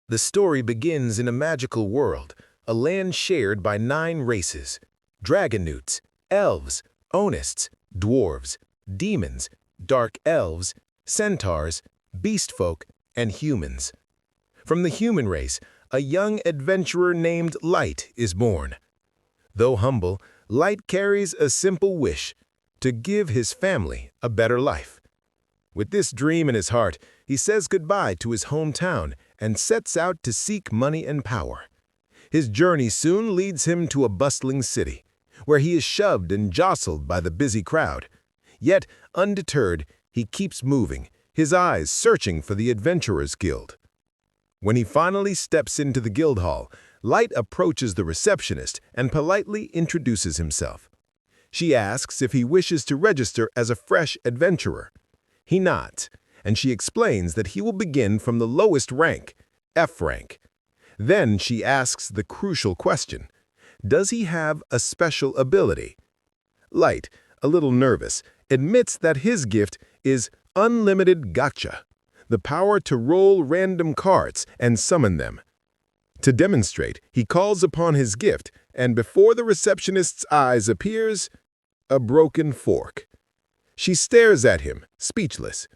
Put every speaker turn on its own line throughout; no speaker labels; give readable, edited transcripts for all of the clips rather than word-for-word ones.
The story begins in a magical world, a land shared by 9 races: dragonutes, elves, onists, dwarves, demons, dark elves, centaurs, beastfolk, and humans. From the human race, a young adventurer named Light is born. Though humble, Light carries a simple wish: to give his family a better life. With this dream in his heart, he says goodbye to his hometown and sets out to seek money and power. His journey soon leads him to a bustling city, where he is shoved and jostled by the busy crowd. Yet, undeterred, he keeps moving, his eyes searching for the Adventurers Guild. When he finally steps into the guild hall, Light approaches the receptionist and politely introduces himself. She asks if he wishes to register as a fresh adventurer. He nods, and she explains that he will begin from the lowest rank, F rank. Then she asks the crucial question: does he have a special ability? Light, a little nervous, admits that his gift is Unlimited Gacha, the power to roll random cards and summon them. To demonstrate, he calls upon his gift, and before the receptionist's eyes appears a broken fork. She stares at him, speechless.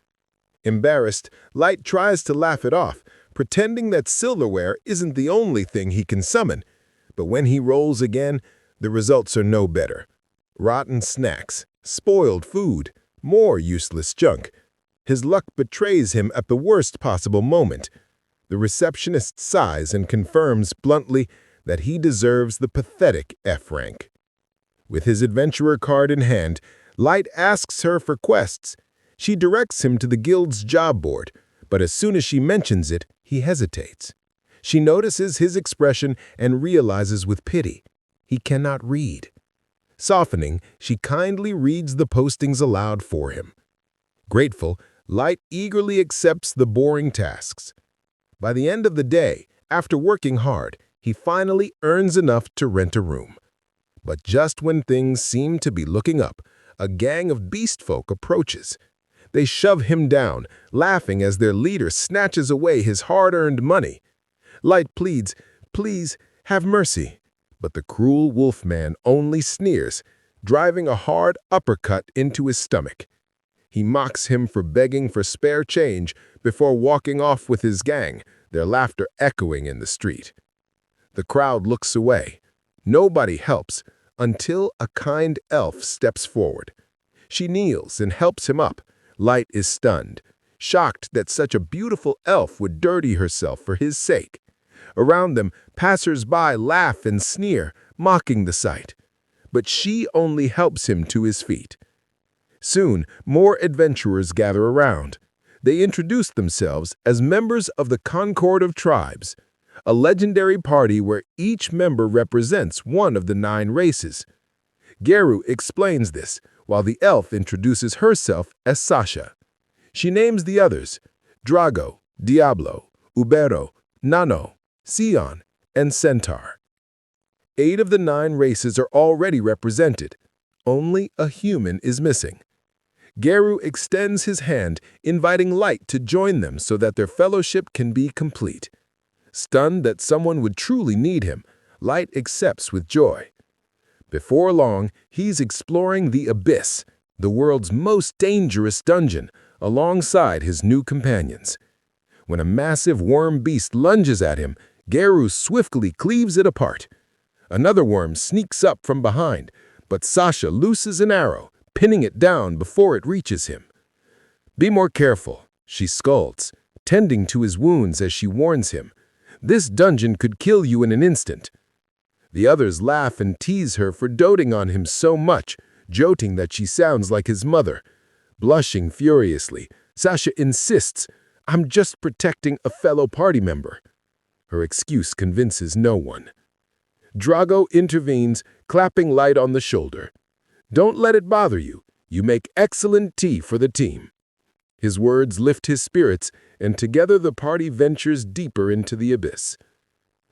Embarrassed, Light tries to laugh it off, pretending that silverware isn't the only thing he can summon. But when he rolls again, the results are no better. Rotten snacks, spoiled food, more useless junk. His luck betrays him at the worst possible moment. The receptionist sighs and confirms bluntly that he deserves the pathetic F rank. With his adventurer card in hand, Light asks her for quests. She directs him to the guild's job board, but as soon as she mentions it, he hesitates. She notices his expression and realizes with pity he cannot read. Softening, she kindly reads the postings aloud for him. Grateful, Light eagerly accepts the boring tasks. By the end of the day, after working hard, he finally earns enough to rent a room. But just when things seem to be looking up, a gang of beastfolk approaches. They shove him down, laughing as their leader snatches away his hard-earned money. Light pleads, "Please, have mercy." But the cruel wolfman only sneers, driving a hard uppercut into his stomach. He mocks him for begging for spare change before walking off with his gang, their laughter echoing in the street. The crowd looks away. Nobody helps until a kind elf steps forward. She kneels and helps him up. Light is stunned, shocked that such a beautiful elf would dirty herself for his sake. Around them, passers-by laugh and sneer, mocking the sight. But she only helps him to his feet. Soon, more adventurers gather around. They introduce themselves as members of the Concord of Tribes, a legendary party where each member represents one of the 9 races. Geru explains this, while the elf introduces herself as Sasha. She names the others: Drago, Diablo, Ubero, Nano, Sion, and Centaur. 8 of the 9 races are already represented. Only a human is missing. Geru extends his hand, inviting Light to join them so that their fellowship can be complete. Stunned that someone would truly need him, Light accepts with joy. Before long, he's exploring the Abyss, the world's most dangerous dungeon, alongside his new companions. When a massive worm beast lunges at him, Geru swiftly cleaves it apart. Another worm sneaks up from behind, but Sasha looses an arrow, pinning it down before it reaches him. "Be more careful," she scolds, tending to his wounds as she warns him. "This dungeon could kill you in an instant." The others laugh and tease her for doting on him so much, joking that she sounds like his mother. Blushing furiously, Sasha insists, "I'm just protecting a fellow party member." Her excuse convinces no one. Drago intervenes, clapping Light on the shoulder. "Don't let it bother you. You make excellent tea for the team." His words lift his spirits, and together the party ventures deeper into the abyss.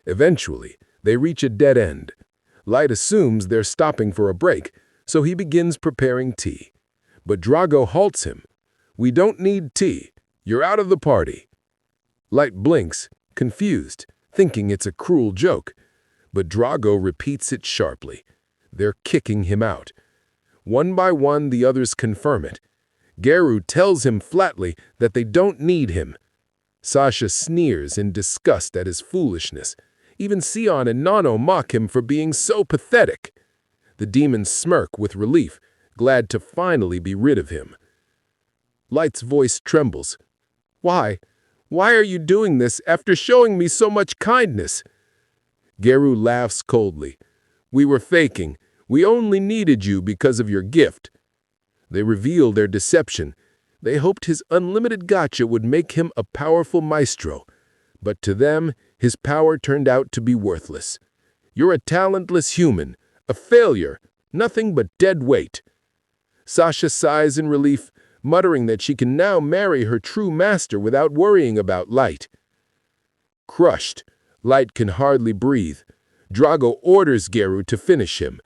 Eventually, they reach a dead end. Light assumes they're stopping for a break, so he begins preparing tea. But Drago halts him. "We don't need tea. You're out of the party." Light blinks, confused, thinking it's a cruel joke. But Drago repeats it sharply. They're kicking him out. One by one, the others confirm it. Geru tells him flatly that they don't need him. Sasha sneers in disgust at his foolishness. Even Sion and Nano mock him for being so pathetic. The demons smirk with relief, glad to finally be rid of him. Light's voice trembles. Why? Why are you doing this after showing me so much kindness? Geru laughs coldly. We were faking. We only needed you because of your gift. They reveal their deception. They hoped his unlimited gacha would make him a powerful maestro. But to them, his power turned out to be worthless. You're a talentless human, a failure, nothing but dead weight. Sasha sighs in relief, muttering that she can now marry her true master without worrying about Light. Crushed, Light can hardly breathe. Drago orders Geru to finish him.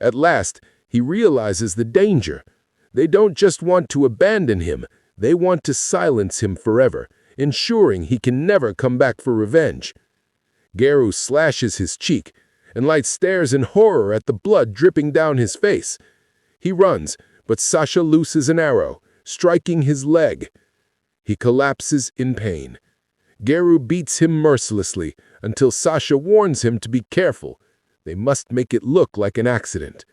At last, he realizes the danger. They don't just want to abandon him, they want to silence him forever, ensuring he can never come back for revenge. Geru slashes his cheek, and Light stares in horror at the blood dripping down his face. He runs, but Sasha looses an arrow, striking his leg. He collapses in pain. Geru beats him mercilessly until Sasha warns him to be careful. They must make it look like an accident.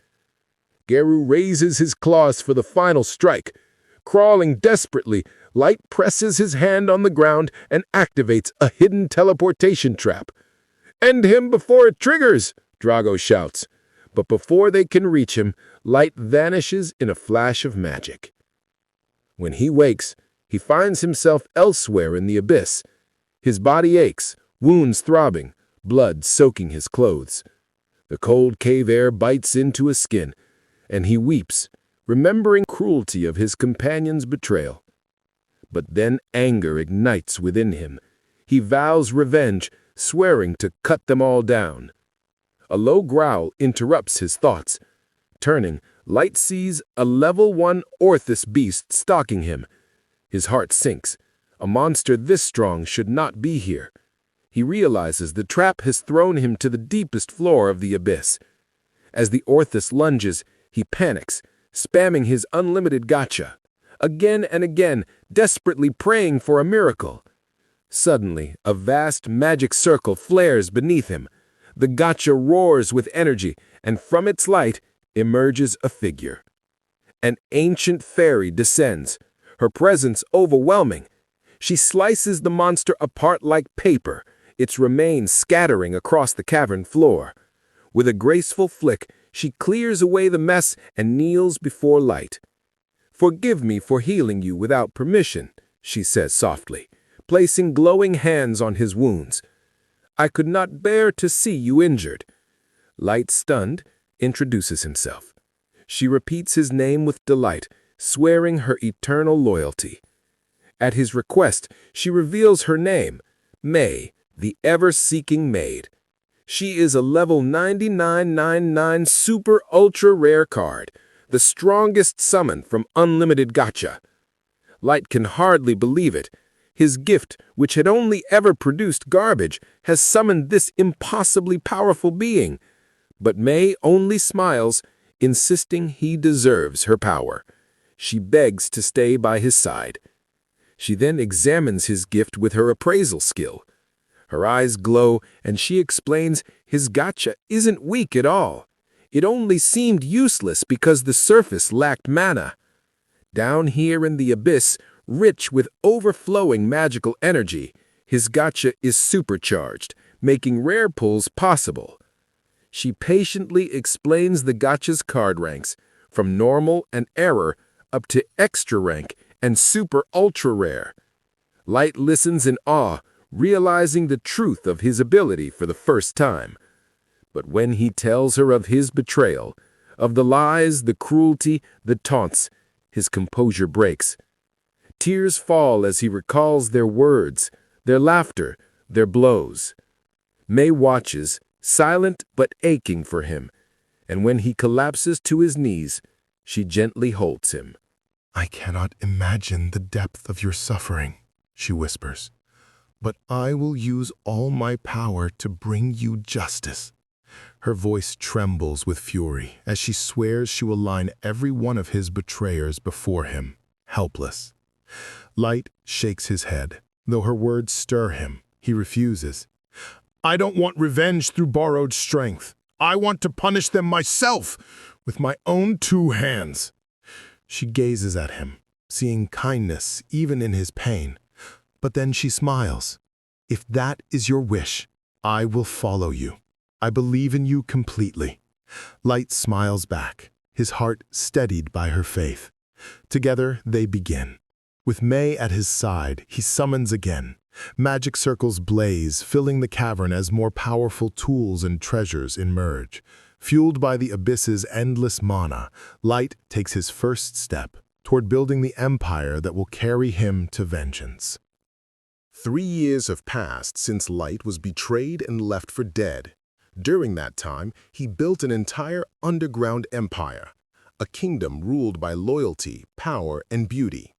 Geru raises his claws for the final strike. Crawling desperately, Light presses his hand on the ground and activates a hidden teleportation trap. End him before it triggers, Drago shouts. But before they can reach him, Light vanishes in a flash of magic. When he wakes, he finds himself elsewhere in the abyss. His body aches, wounds throbbing, blood soaking his clothes. The cold cave air bites into his skin, and he weeps, remembering the cruelty of his companion's betrayal. But then anger ignites within him. He vows revenge, swearing to cut them all down. A low growl interrupts his thoughts. Turning, Light sees a level 1 Orthus beast stalking him. His heart sinks. A monster this strong should not be here. He realizes the trap has thrown him to the deepest floor of the abyss. As the Orthus lunges, he panics, spamming his unlimited gacha. Again and again, desperately praying for a miracle. Suddenly, a vast magic circle flares beneath him. The gacha roars with energy, and from its light emerges a figure. An ancient fairy descends, her presence overwhelming. She slices the monster apart like paper, its remains scattering across the cavern floor. With a graceful flick, she clears away the mess and kneels before Light. Forgive me for healing you without permission, she says softly, placing glowing hands on his wounds. I could not bear to see you injured. Light, stunned, introduces himself. She repeats his name with delight, swearing her eternal loyalty. At his request, she reveals her name, May, the ever-seeking maid. She is a level 9999 super ultra rare card, the strongest summon from Unlimited Gacha. Light can hardly believe it. His gift, which had only ever produced garbage, has summoned this impossibly powerful being. But May only smiles, insisting he deserves her power. She begs to stay by his side. She then examines his gift with her appraisal skill. Her eyes glow, and she explains his gacha isn't weak at all. It only seemed useless because the surface lacked mana. Down here in the abyss, rich with overflowing magical energy, his gacha is supercharged, making rare pulls possible. She patiently explains the gacha's card ranks, from normal and error up to extra rank and super ultra rare. Light listens in awe, realizing the truth of his ability for the first time. But when he tells her of his betrayal, of the lies, the cruelty, the taunts, his composure breaks. Tears fall as he recalls their words, their laughter, their blows. May watches, silent but aching for him, and when he collapses to his knees, she gently holds him.
I cannot imagine the depth of your suffering, she whispers. but I will use all my power to bring you justice." Her voice trembles with fury as she swears she will line every one of his betrayers before him, helpless. Light shakes his head. Though her words stir him, he refuses. "I don't want revenge through borrowed strength. I want to punish them myself, with my own 2 hands." She gazes at him, seeing kindness even in his pain. But then she smiles. "If that is your wish, I will follow you. I believe in you completely." Light smiles back, his heart steadied by her faith. Together they begin. With May at his side, he summons again. Magic circles blaze, filling the cavern as more powerful tools and treasures emerge. Fueled by the abyss's endless mana, Light takes his first step toward building the empire that will carry him to vengeance.
3 years have passed since Light was betrayed and left for dead. During that time, he built an entire underground empire, a kingdom ruled by loyalty, power, and beauty.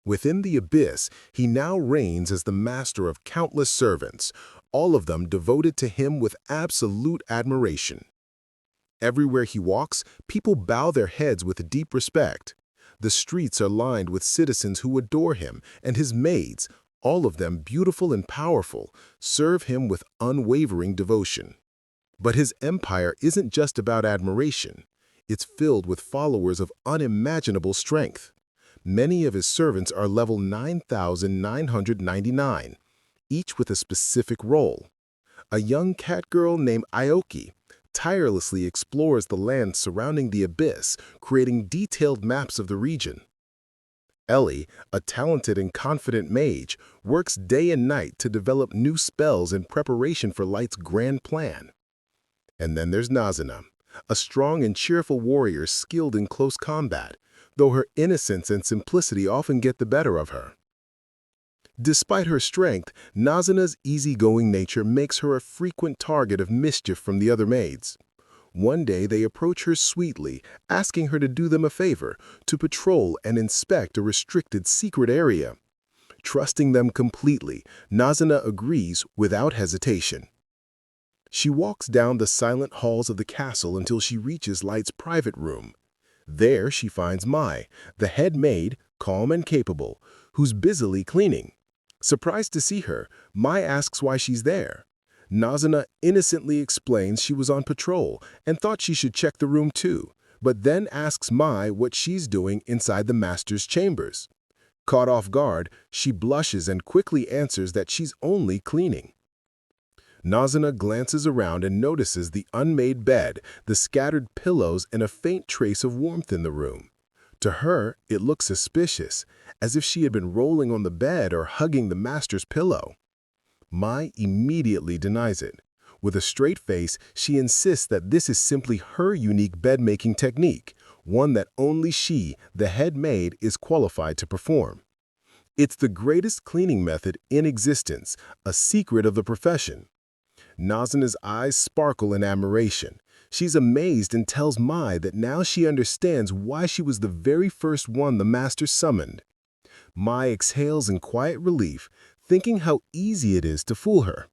Within the abyss, he now reigns as the master of countless servants, all of them devoted to him with absolute admiration. Everywhere he walks, people bow their heads with deep respect. The streets are lined with citizens who adore him, and his maids, all of them beautiful and powerful, serve him with unwavering devotion. But his empire isn't just about admiration. It's filled with followers of unimaginable strength. Many of his servants are level 9,999, each with a specific role. A young cat girl named Aoki tirelessly explores the land surrounding the abyss, creating detailed maps of the region. Ellie, a talented and confident mage, works day and night to develop new spells in preparation for Light's grand plan. And then there's Nazuna, a strong and cheerful warrior skilled in close combat, though her innocence and simplicity often get the better of her. Despite her strength, Nazuna's easygoing nature makes her a frequent target of mischief from the other maids. One day they approach her sweetly, asking her to do them a favor, to patrol and inspect a restricted secret area. Trusting them completely, Nazuna agrees without hesitation. She walks down the silent halls of the castle until she reaches Light's private room. There she finds Mai, the head maid, calm and capable, who's busily cleaning. Surprised to see her, Mai asks why she's there. Nazuna innocently explains she was on patrol and thought she should check the room too, but then asks Mai what she's doing inside the master's chambers. Caught off guard, she blushes and quickly answers that she's only cleaning. Nazuna glances around and notices the unmade bed, the scattered pillows, and a faint trace of warmth in the room. To her, it looks suspicious, as if she had been rolling on the bed or hugging the master's pillow. Mai immediately denies it. With a straight face, she insists that this is simply her unique bed-making technique, one that only she, the head maid, is qualified to perform. It's the greatest cleaning method in existence, a secret of the profession. Nazuna's eyes sparkle in admiration. She's amazed and tells Mai that now she understands why she was the very first one the master summoned. Mai exhales in quiet relief, thinking how easy it is to fool her.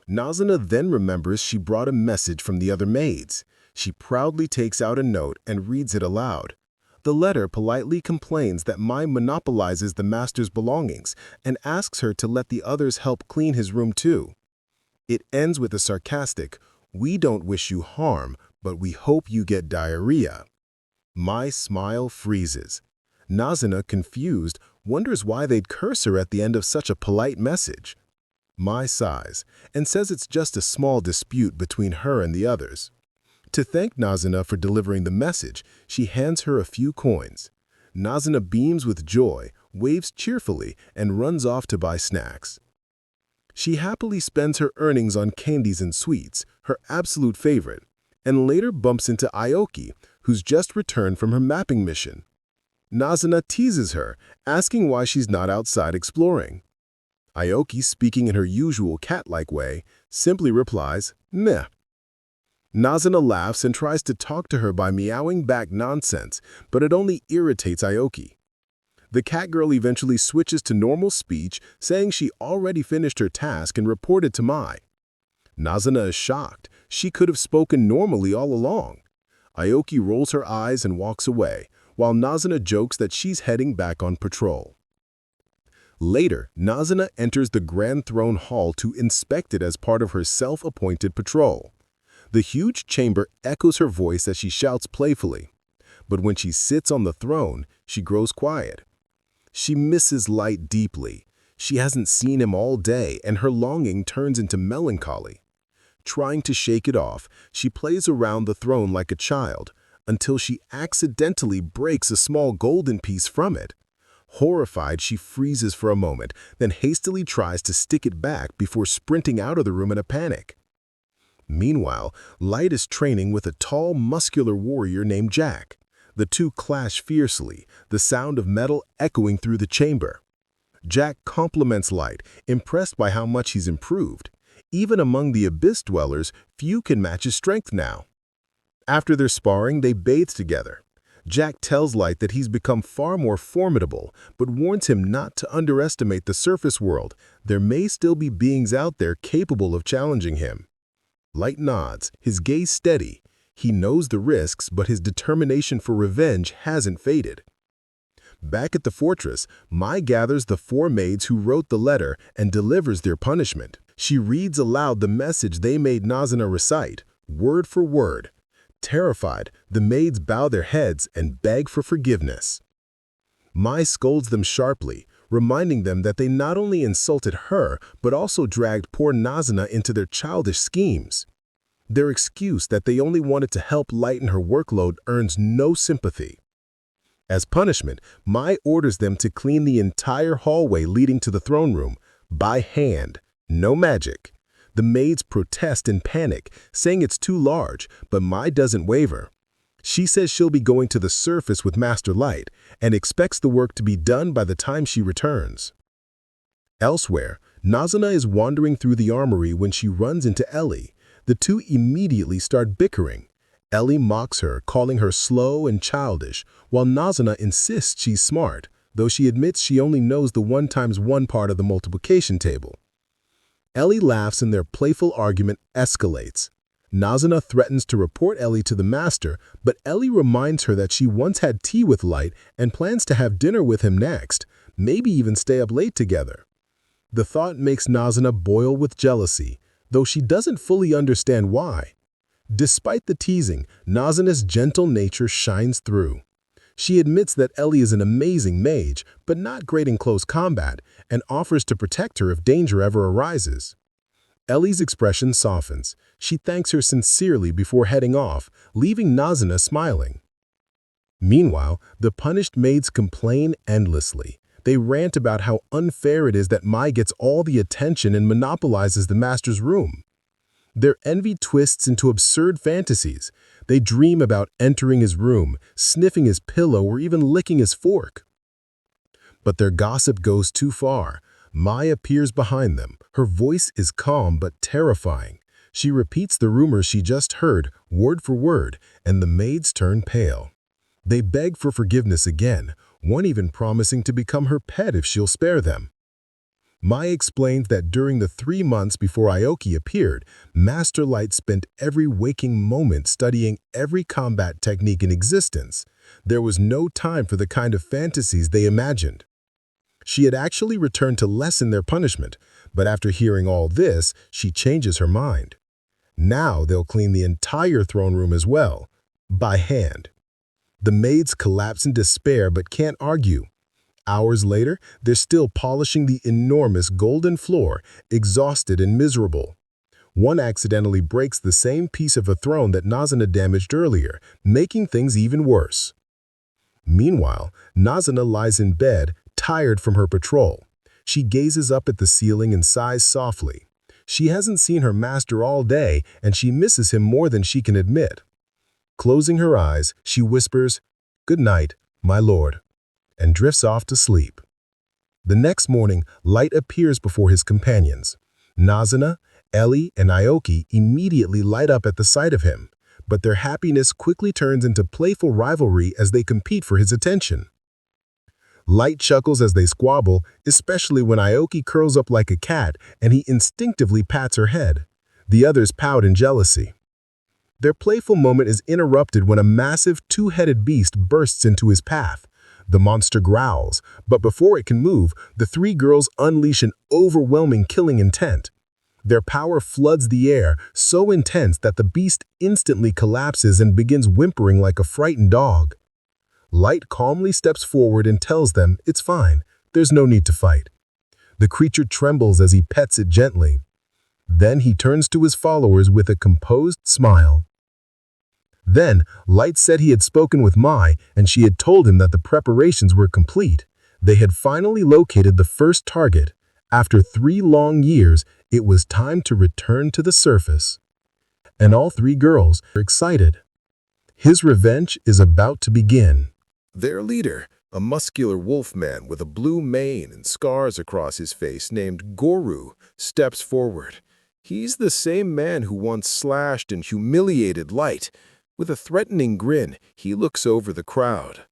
Nazuna then remembers she brought a message from the other maids. She proudly takes out a note and reads it aloud. The letter politely complains that Mai monopolizes the master's belongings and asks her to let the others help clean his room too. It ends with a sarcastic, "We don't wish you harm, but we hope you get diarrhea." Mai's smile freezes. Nazuna, confused, wonders why they'd curse her at the end of such a polite message. Mai sighs and says it's just a small dispute between her and the others. To thank Nazuna for delivering the message, she hands her a few coins. Nazuna beams with joy, waves cheerfully, and runs off to buy snacks. She happily spends her earnings on candies and sweets, her absolute favorite, and later bumps into Aoki, who's just returned from her mapping mission. Nazuna teases her, asking why she's not outside exploring. Aoki, speaking in her usual cat-like way, simply replies, "Meh." Nazuna laughs and tries to talk to her by meowing back nonsense, but it only irritates Aoki.
The catgirl eventually switches to normal speech, saying she already finished her task and reported to Mai. Nazuna is shocked. She could have spoken normally all along. Aoki rolls her eyes and walks away, while Nazuna jokes that she's heading back on patrol. Later, Nazuna enters the Grand Throne Hall to inspect it as part of her self-appointed patrol. The huge chamber echoes her voice as she shouts playfully. But when she sits on the throne, she grows quiet. She misses Light deeply. She hasn't seen him all day, and her longing turns into melancholy. Trying to shake it off, she plays around the throne like a child, until she accidentally breaks a small golden piece from it. Horrified, she freezes for a moment, then hastily tries to stick it back before sprinting out of the room in a panic. Meanwhile, Light is training with a tall, muscular warrior named Jack. The two clash fiercely, the sound of metal echoing through the chamber. Jack compliments Light, impressed by how much he's improved. Even among the Abyss Dwellers, few can match his strength now. After their sparring, they bathe together. Jack tells Light that he's become far more formidable, but warns him not to underestimate the surface world. There may still be beings out there capable of challenging him. Light nods, his gaze steady. He knows the risks, but his determination for revenge hasn't faded. Back at the fortress, Mai gathers the 4 maids who wrote the letter and delivers their punishment. She reads aloud the message they made Nazuna recite, word for word. Terrified, the maids bow their heads and beg for forgiveness. Mai scolds them sharply, reminding them that they not only insulted her, but also dragged poor Nazuna into their childish schemes. Their excuse that they only wanted to help lighten her workload earns no sympathy. As punishment, Mai orders them to clean the entire hallway leading to the throne room, by hand, no magic. The maids protest in panic, saying it's too large, but Mai doesn't waver. She says she'll be going to the surface with Master Light and expects the work to be done by the time she returns. Elsewhere, Nazuna is wandering through the armory when she runs into Ellie. The two immediately start bickering. Ellie mocks her, calling her slow and childish, while Nazuna insists she's smart, though she admits she only knows the 1 times 1 part of the multiplication table. Ellie laughs and their playful argument escalates. Nazuna threatens to report Ellie to the master, but Ellie reminds her that she once had tea with Light and plans to have dinner with him next, maybe even stay up late together. The thought makes Nazuna boil with jealousy, though she doesn't fully understand why. Despite the teasing, Nazuna's gentle nature shines through. She admits that Ellie is an amazing mage, but not great in close combat, and offers to protect her if danger ever arises. Ellie's expression softens. She thanks her sincerely before heading off, leaving Nazuna smiling. Meanwhile, the punished maids complain endlessly. They rant about how unfair it is that Mai gets all the attention and monopolizes the master's room. Their envy twists into absurd fantasies. They dream about entering his room, sniffing his pillow, or even licking his fork. But their gossip goes too far. Mai appears behind them. Her voice is calm but terrifying. She repeats the rumors she just heard, word for word, and the maids turn pale. They beg for forgiveness again, one even promising to become her pet if she'll spare them. Mai explains that during the 3 months before Aoki appeared, Master Light spent every waking moment studying every combat technique in existence. There was no time for the kind of fantasies they imagined. She had actually returned to lessen their punishment, but after hearing all this, she changes her mind. Now they'll clean the entire throne room as well, by hand. The maids collapse in despair but can't argue. Hours later, they're still polishing the enormous golden floor, exhausted and miserable. One accidentally breaks the same piece of a throne that Nazuna damaged earlier, making things even worse. Meanwhile, Nazuna lies in bed, tired from her patrol. She gazes up at the ceiling and sighs softly. She hasn't seen her master all day, and she misses him more than she can admit. Closing her eyes, she whispers, "Good night, my lord," and drifts off to sleep. The next morning, Light appears before his companions. Nazuna, Ellie, and Aoki immediately light up at the sight of him, but their happiness quickly turns into playful rivalry as they compete for his attention. Light chuckles as they squabble, especially when Aoki curls up like a cat and he instinctively pats her head. The others pout in jealousy. Their playful moment is interrupted when a massive two-headed beast bursts into his path. The monster growls, but before it can move, the three girls unleash an overwhelming killing intent. Their power floods the air, so intense that the beast instantly collapses and begins whimpering like a frightened dog. Light calmly steps forward and tells them it's fine, there's no need to fight. The creature trembles as he pets it gently. Then he turns to his followers with a composed smile. Then, Light said he had spoken with Mai, and she had told him that the preparations were complete. They had finally located the first target. After 3 long years, it was time to return to the surface. And all 3 girls are excited. His revenge is about to begin.
Their leader, a muscular wolf man with a blue mane and scars across his face named Goru, steps forward. He's the same man who once slashed and humiliated Light. With a threatening grin, he looks over the crowd.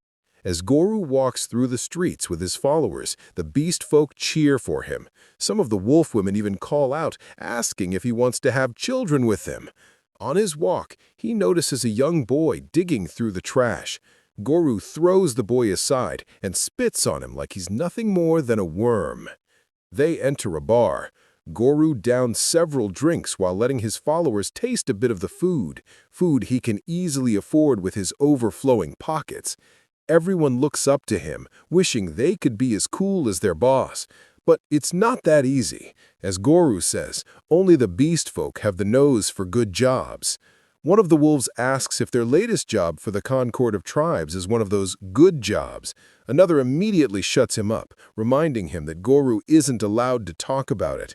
As Goru walks through the streets with his followers, the beast folk cheer for him. Some of the wolf women even call out, asking if he wants to have children with them. On his walk, he notices a young boy digging through the trash. Goru throws the boy aside and spits on him like he's nothing more than a worm. They enter a bar. Goru downs several drinks while letting his followers taste a bit of the food he can easily afford with his overflowing pockets. Everyone looks up to him, wishing they could be as cool as their boss. But it's not that easy. As Goru says, only the beast folk have the nose for good jobs. One of the wolves asks if their latest job for the Concord of Tribes is one of those good jobs. Another immediately shuts him up, reminding him that Goru isn't allowed to talk about it.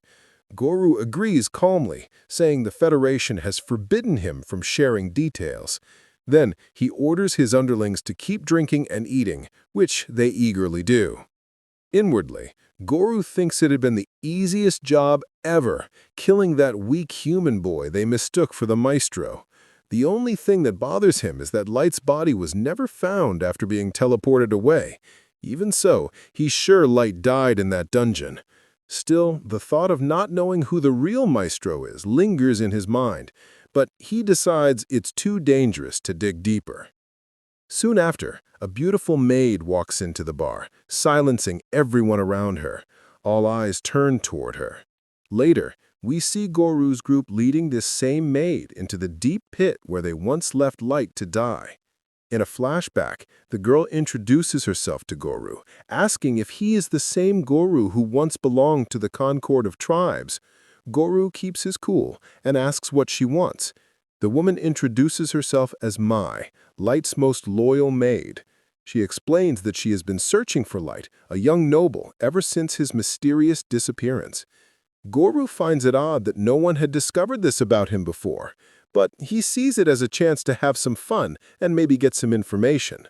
Goru agrees calmly, saying the Federation has forbidden him from sharing details. Then he orders his underlings to keep drinking and eating, which they eagerly do. Inwardly, Goru thinks it had been the easiest job ever, killing that weak human boy they mistook for the maestro. The only thing that bothers him is that Light's body was never found after being teleported away. Even so, he's sure Light died in that dungeon. Still, the thought of not knowing who the real maestro is lingers in his mind, but he decides it's too dangerous to dig deeper. Soon after, a beautiful maid walks into the bar, silencing everyone around her. All eyes turn toward her. Later, we see Goru's group leading this same maid into the deep pit where they once left Light to die. In a flashback, the girl introduces herself to Goru, asking if he is the same Goru who once belonged to the Concord of Tribes. Goru keeps his cool and asks what she wants. The woman introduces herself as Mai, Light's most loyal maid. She explains that she has been searching for Light, a young noble, ever since his mysterious disappearance. Goru finds it odd that no one had discovered this about him before, but he sees it as a chance to have some fun and maybe get some information.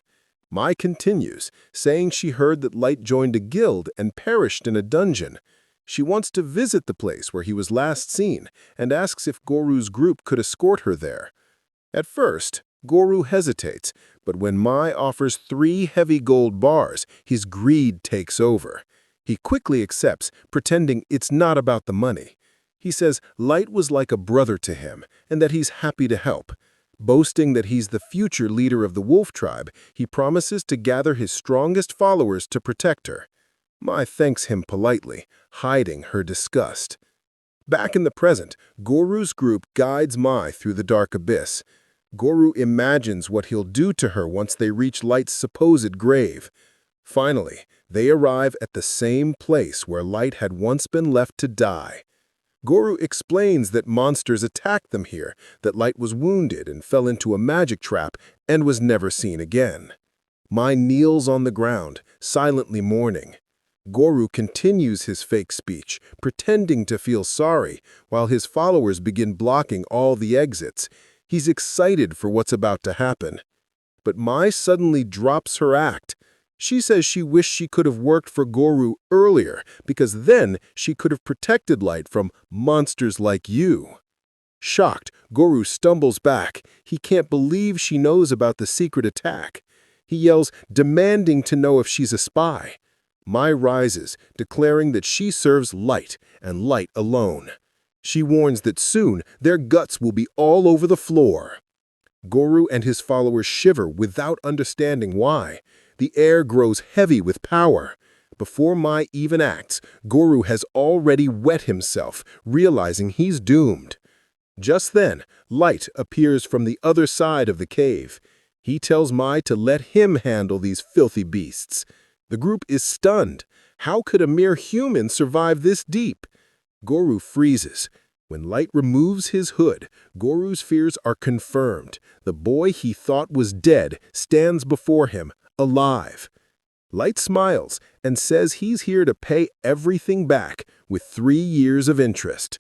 Mai continues, saying she heard that Light joined a guild and perished in a dungeon. She wants to visit the place where he was last seen and asks if Goru's group could escort her there. At first, Goru hesitates, but when Mai offers 3 heavy gold bars, his greed takes over. He quickly accepts, pretending it's not about the money. He says Light was like a brother to him and that he's happy to help. Boasting that he's the future leader of the wolf tribe, he promises to gather his strongest followers to protect her. Mai thanks him politely, hiding her disgust. Back in the present, Goru's group guides Mai through the dark abyss. Goru imagines what he'll do to her once they reach Light's supposed grave. Finally, they arrive at the same place where Light had once been left to die. Goru explains that monsters attacked them here, that Light was wounded and fell into a magic trap and was never seen again. Mai kneels on the ground, silently mourning. Goru continues his fake speech, pretending to feel sorry, while his followers begin blocking all the exits. He's excited for what's about to happen. But Mai suddenly drops her act. She says she wished she could have worked for Goru earlier, because then she could have protected Light from monsters like you. Shocked, Goru stumbles back. He can't believe she knows about the secret attack. He yells, demanding to know if she's a spy. Mai rises, declaring that she serves light, and light alone. She warns that soon their guts will be all over the floor. Goru and his followers shiver without understanding why. The air grows heavy with power. Before Mai even acts, Goru has already wet himself, realizing he's doomed. Just then, Light appears from the other side of the cave. He tells Mai to let him handle these filthy beasts. The group is stunned. How could a mere human survive this deep? Goru freezes. When Light removes his hood, Goru's fears are confirmed. The boy he thought was dead stands before him, alive. Light smiles and says he's here to pay everything back with 3 years of interest.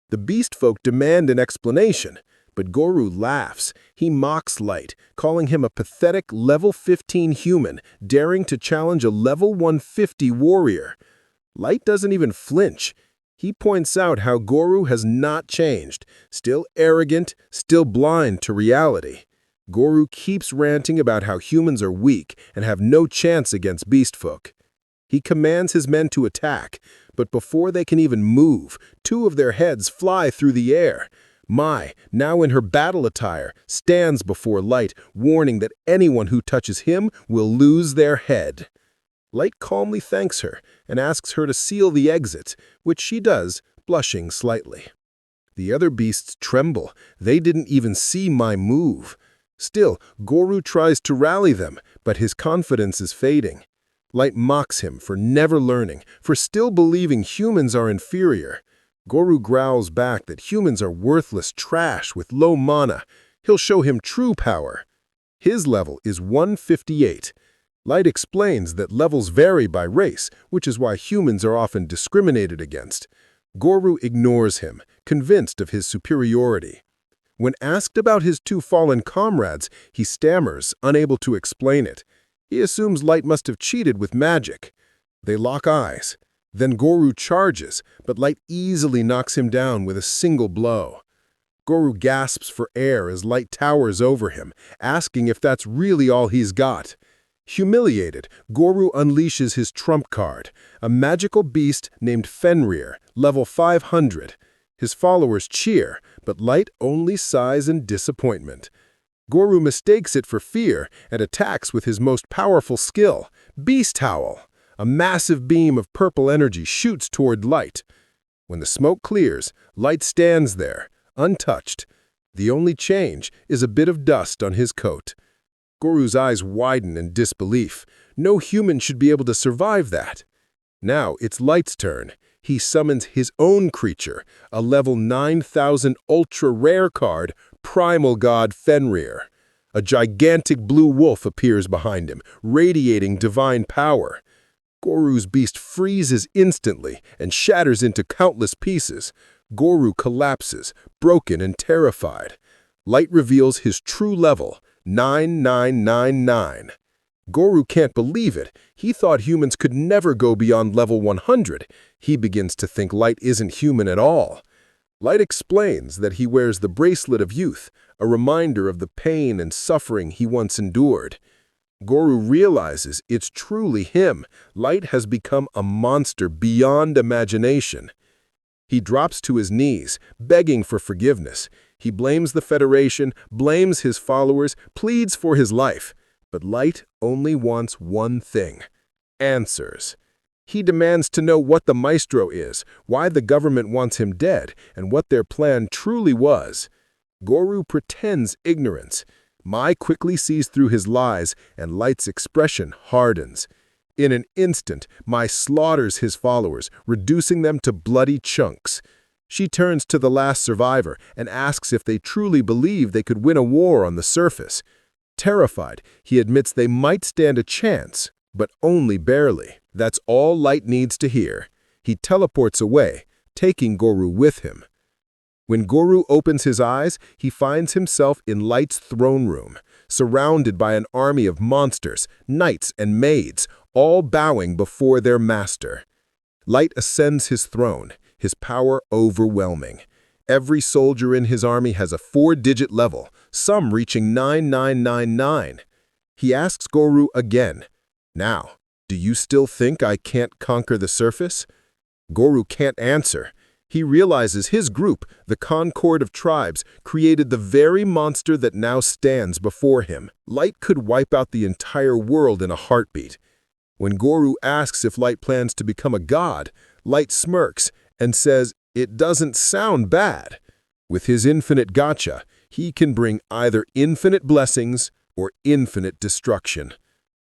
The beast folk demand an explanation, but Goru laughs. He mocks Light, calling him a pathetic level 15 human daring to challenge a level 150 warrior. Light doesn't even flinch. He points out how Goru has not changed, still arrogant, still blind to reality. Goru keeps ranting about how humans are weak and have no chance against beastfolk. He commands his men to attack, but before they can even move, 2 of their heads fly through the air. Mai, now in her battle attire, stands before Light, warning that anyone who touches him will lose their head. Light calmly thanks her and asks her to seal the exit, which she does, blushing slightly. The other beasts tremble. They didn't even see Mai move. Still, Goru tries to rally them, but his confidence is fading. Light mocks him for never learning, for still believing humans are inferior. Goru growls back that humans are worthless trash with low mana. He'll show him true power. His level is 158. Light explains that levels vary by race, which is why humans are often discriminated against. Goru ignores him, convinced of his superiority. When asked about his 2 fallen comrades, he stammers, unable to explain it. He assumes Light must have cheated with magic. They lock eyes. Then Goru charges, but Light easily knocks him down with a single blow. Goru gasps for air as Light towers over him, asking if that's really all he's got. Humiliated, Goru unleashes his trump card, a magical beast named Fenrir, level 500. His followers cheer, but Light only sighs in disappointment. Goru mistakes it for fear and attacks with his most powerful skill, Beast Howl. A massive beam of purple energy shoots toward Light. When the smoke clears, Light stands there, untouched. The only change is a bit of dust on his coat. Goru's eyes widen in disbelief. No human should be able to survive that. Now it's Light's turn. He summons his own creature, a level 9000 ultra-rare card, Primal God Fenrir. A gigantic blue wolf appears behind him, radiating divine power. Goru's beast freezes instantly and shatters into countless pieces. Goru collapses, broken and terrified. Light reveals his true level, 9999. Goru can't believe it. He thought humans could never go beyond level 100. He begins to think Light isn't human at all. Light explains that he wears the bracelet of youth, a reminder of the pain and suffering he once endured. Goru realizes it's truly him. Light has become a monster beyond imagination. He drops to his knees, begging for forgiveness. He blames the Federation, blames his followers, pleads for his life. But Light only wants one thing: answers. He demands to know what the Maestro is, why the government wants him dead, and what their plan truly was. Goru pretends ignorance. Mai quickly sees through his lies, and Light's expression hardens. In an instant, Mai slaughters his followers, reducing them to bloody chunks. She turns to the last survivor and asks if they truly believe they could win a war on the surface. Terrified, he admits they might stand a chance, but only barely. That's all Light needs to hear. He teleports away, taking Goru with him. When Goru opens his eyes, he finds himself in Light's throne room, surrounded by an army of monsters, knights, and maids, all bowing before their master. Light ascends his throne, his power overwhelming. Every soldier in his army has a 4-digit level, some reaching 9999. He asks Goru again, "Now, do you still think I can't conquer the surface?" Goru can't answer. He realizes his group, the Concord of Tribes, created the very monster that now stands before him. Light could wipe out the entire world in a heartbeat. When Goru asks if Light plans to become a god, Light smirks and says it doesn't sound bad. With his infinite gacha, he can bring either infinite blessings or infinite destruction.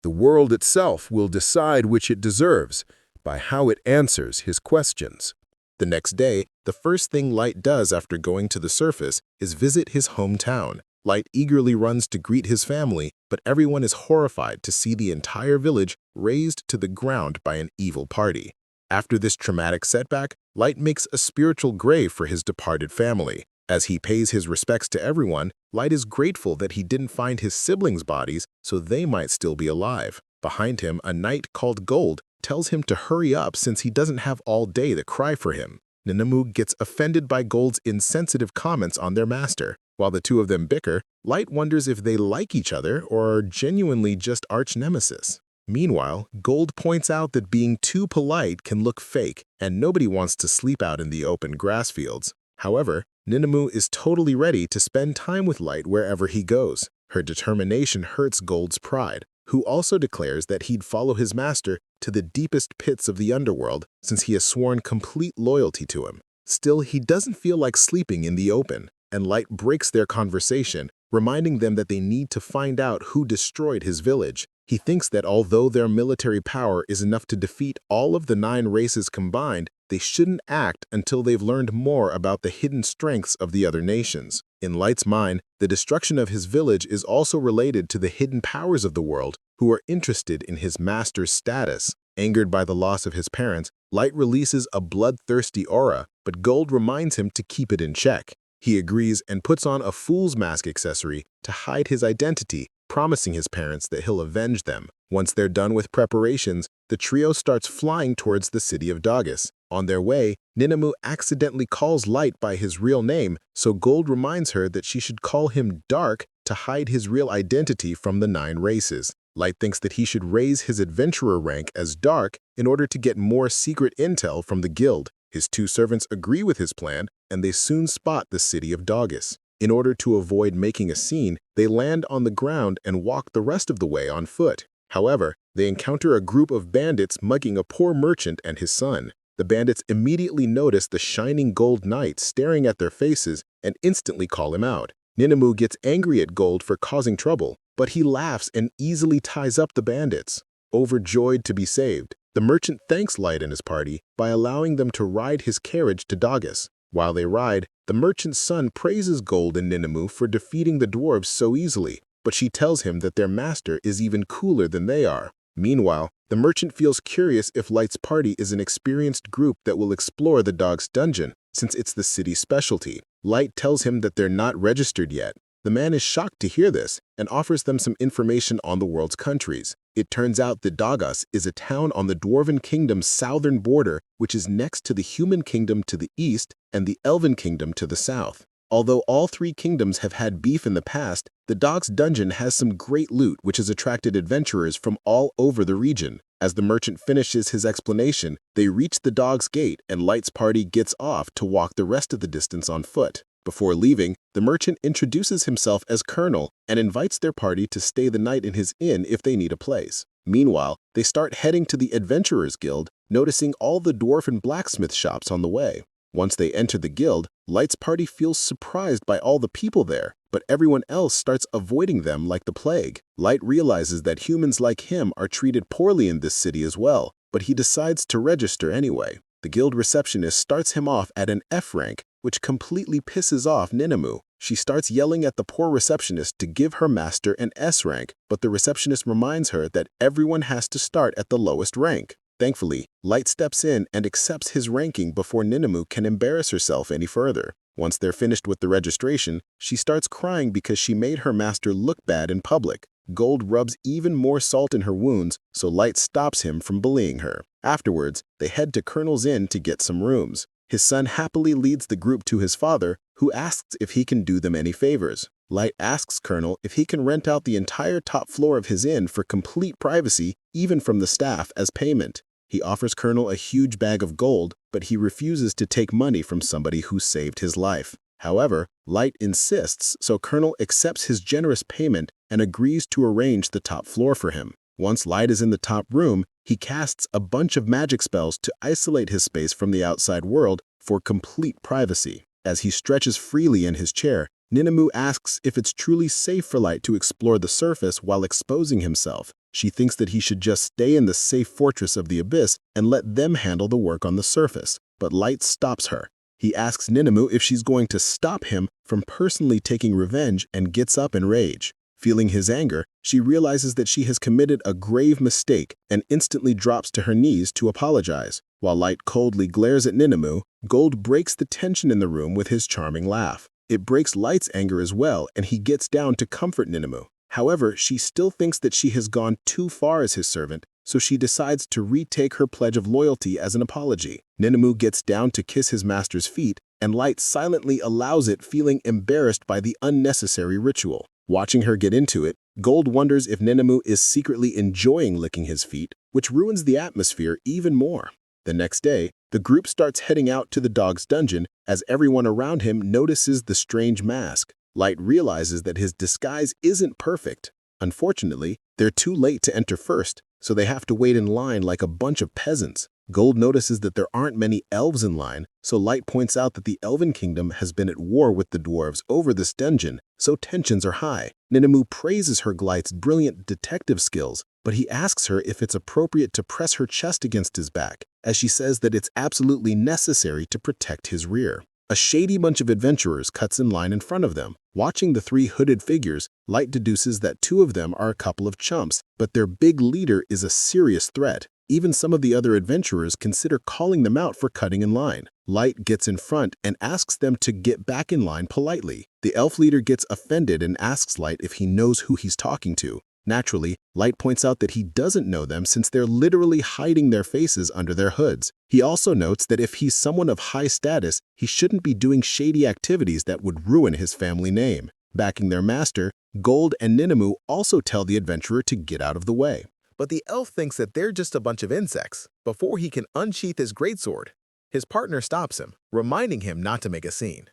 The world itself will decide which it deserves by how it answers his questions. The next day, the first thing Light does after going to the surface is visit his hometown. Light eagerly runs to greet his family, but everyone is horrified to see the entire village razed to the ground by an evil party. After this traumatic setback, Light makes a spiritual grave for his departed family. As he pays his respects to everyone, Light is grateful that he didn't find his siblings' bodies so they might still be alive. Behind him, a knight called Gold tells him to hurry up since he doesn't have all day to cry for him. Ninemu gets offended by Gold's insensitive comments on their master. While the two of them bicker, Light wonders if they like each other or are genuinely just arch-nemesis. Meanwhile, Gold points out that being too polite can look fake, and nobody wants to sleep out in the open grass fields. However, Ninemu is totally ready to spend time with Light wherever he goes. Her determination hurts Gold's pride, who also declares that he'd follow his master to the deepest pits of the underworld since he has sworn complete loyalty to him. Still, he doesn't feel like sleeping in the open, and Light breaks their conversation, reminding them that they need to find out who destroyed his village. He thinks that although their military power is enough to defeat all of the 9 races combined, they shouldn't act until they've learned more about the hidden strengths of the other nations. In Light's mind, the destruction of his village is also related to the hidden powers of the world, who are interested in his master's status. Angered by the loss of his parents, Light releases a bloodthirsty aura, but Gold reminds him to keep it in check. He agrees and puts on a fool's mask accessory to hide his identity, promising his parents that he'll avenge them. Once they're done with preparations, the trio starts flying towards the city of Dagas. On their way, Ninemu accidentally calls Light by his real name, so Gold reminds her that she should call him Dark to hide his real identity from the 9 races. Light thinks that he should raise his adventurer rank as Dark in order to get more secret intel from the guild. His 2 servants agree with his plan, and they soon spot the city of Dagas. In order to avoid making a scene, they land on the ground and walk the rest of the way on foot. However, they encounter a group of bandits mugging a poor merchant and his son. The bandits immediately notice the shining Gold Knight staring at their faces and instantly call him out. Ninemu gets angry at Gold for causing trouble, but he laughs and easily ties up the bandits. Overjoyed to be saved, the merchant thanks Light and his party by allowing them to ride his carriage to Dagas. While they ride, the merchant's son praises Gold and Ninemu for defeating the dwarves so easily, but she tells him that their master is even cooler than they are. Meanwhile, the merchant feels curious if Light's party is an experienced group that will explore the dog's dungeon, since it's the city's specialty. Light tells him that they're not registered yet. The man is shocked to hear this and offers them some information on the world's countries. It turns out that Dagas is a town on the Dwarven Kingdom's southern border, which is next to the Human Kingdom to the east and the Elven Kingdom to the south. Although all 3 kingdoms have had beef in the past, the dog's dungeon has some great loot which has attracted adventurers from all over the region. As the merchant finishes his explanation, they reach the dog's gate and Light's party gets off to walk the rest of the distance on foot. Before leaving, the merchant introduces himself as Colonel and invites their party to stay the night in his inn if they need a place. Meanwhile, they start heading to the Adventurers Guild, noticing all the dwarf and blacksmith shops on the way. Once they enter the guild, Light's party feels surprised by all the people there, but everyone else starts avoiding them like the plague. Light realizes that humans like him are treated poorly in this city as well, but he decides to register anyway. The guild receptionist starts him off at an F rank, which completely pisses off Ninemu. She starts yelling at the poor receptionist to give her master an S rank, but the receptionist reminds her that everyone has to start at the lowest rank. Thankfully, Light steps in and accepts his ranking before Ninemu can embarrass herself any further. Once they're finished with the registration, she starts crying because she made her master look bad in public. Gold rubs even more salt in her wounds, so Light stops him from bullying her. Afterwards, they head to Colonel's Inn to get some rooms. His son happily leads the group to his father, who asks if he can do them any favors.
Light asks Colonel if he can rent out the entire top floor of his inn for complete privacy, even from the staff, as payment. He offers Colonel a huge bag of gold, but he refuses to take money from somebody who saved his life. However, Light insists, so Colonel accepts his generous payment and agrees to arrange the top floor for him. Once Light is in the top room, he casts a bunch of magic spells to isolate his space from the outside world for complete privacy. As he stretches freely in his chair, Ninamu asks if it's truly safe for Light to explore the surface while exposing himself. She thinks that he should just stay in the safe fortress of the abyss and let them handle the work on the surface. But Light stops her. He asks Ninamu if she's going to stop him from personally taking revenge and gets up in rage. Feeling his anger, she realizes that she has committed a grave mistake and instantly drops to her knees to apologize. While Light coldly glares at Ninamu, Gold breaks the tension in the room with his charming laugh. It breaks Light's anger as well, and he gets down to comfort Ninamu. However, she still thinks that she has gone too far as his servant, so she decides to retake her pledge of loyalty as an apology. Ninamu gets down to kiss his master's feet, and Light silently allows it, feeling embarrassed by the unnecessary ritual. Watching her get into it, Gold wonders if Ninamu is secretly enjoying licking his feet, which ruins the atmosphere even more. The next day, the group starts heading out to the dog's dungeon as everyone around him notices the strange mask. Light realizes that his disguise isn't perfect. Unfortunately, they're too late to enter first, so they have to wait in line like a bunch of peasants. Gold notices that there aren't many elves in line, so Light points out that the Elven Kingdom has been at war with the dwarves over this dungeon, so tensions are high. Ninamu praises her Glight's brilliant detective skills, but he asks her if it's appropriate to press her chest against his back, as she says that it's absolutely necessary to protect his rear. A shady bunch of adventurers cuts in line in front of them. Watching the three hooded figures, Light deduces that two of them are a couple of chumps, but their big leader is a serious threat. Even some of the other adventurers consider calling them out for cutting in line. Light gets in front and asks them to get back in line politely. The elf leader gets offended and asks Light if he knows who he's talking to. Naturally, Light points out that he doesn't know them since they're literally hiding their faces under their hoods. He also notes that if he's someone of high status, he shouldn't be doing shady activities that would ruin his family name. Backing their master, Gold and Ninamu also tell the adventurer to get out of the way.
But the elf thinks that they're just a bunch of insects before he can unsheath his greatsword. His partner stops him, reminding him not to make a scene.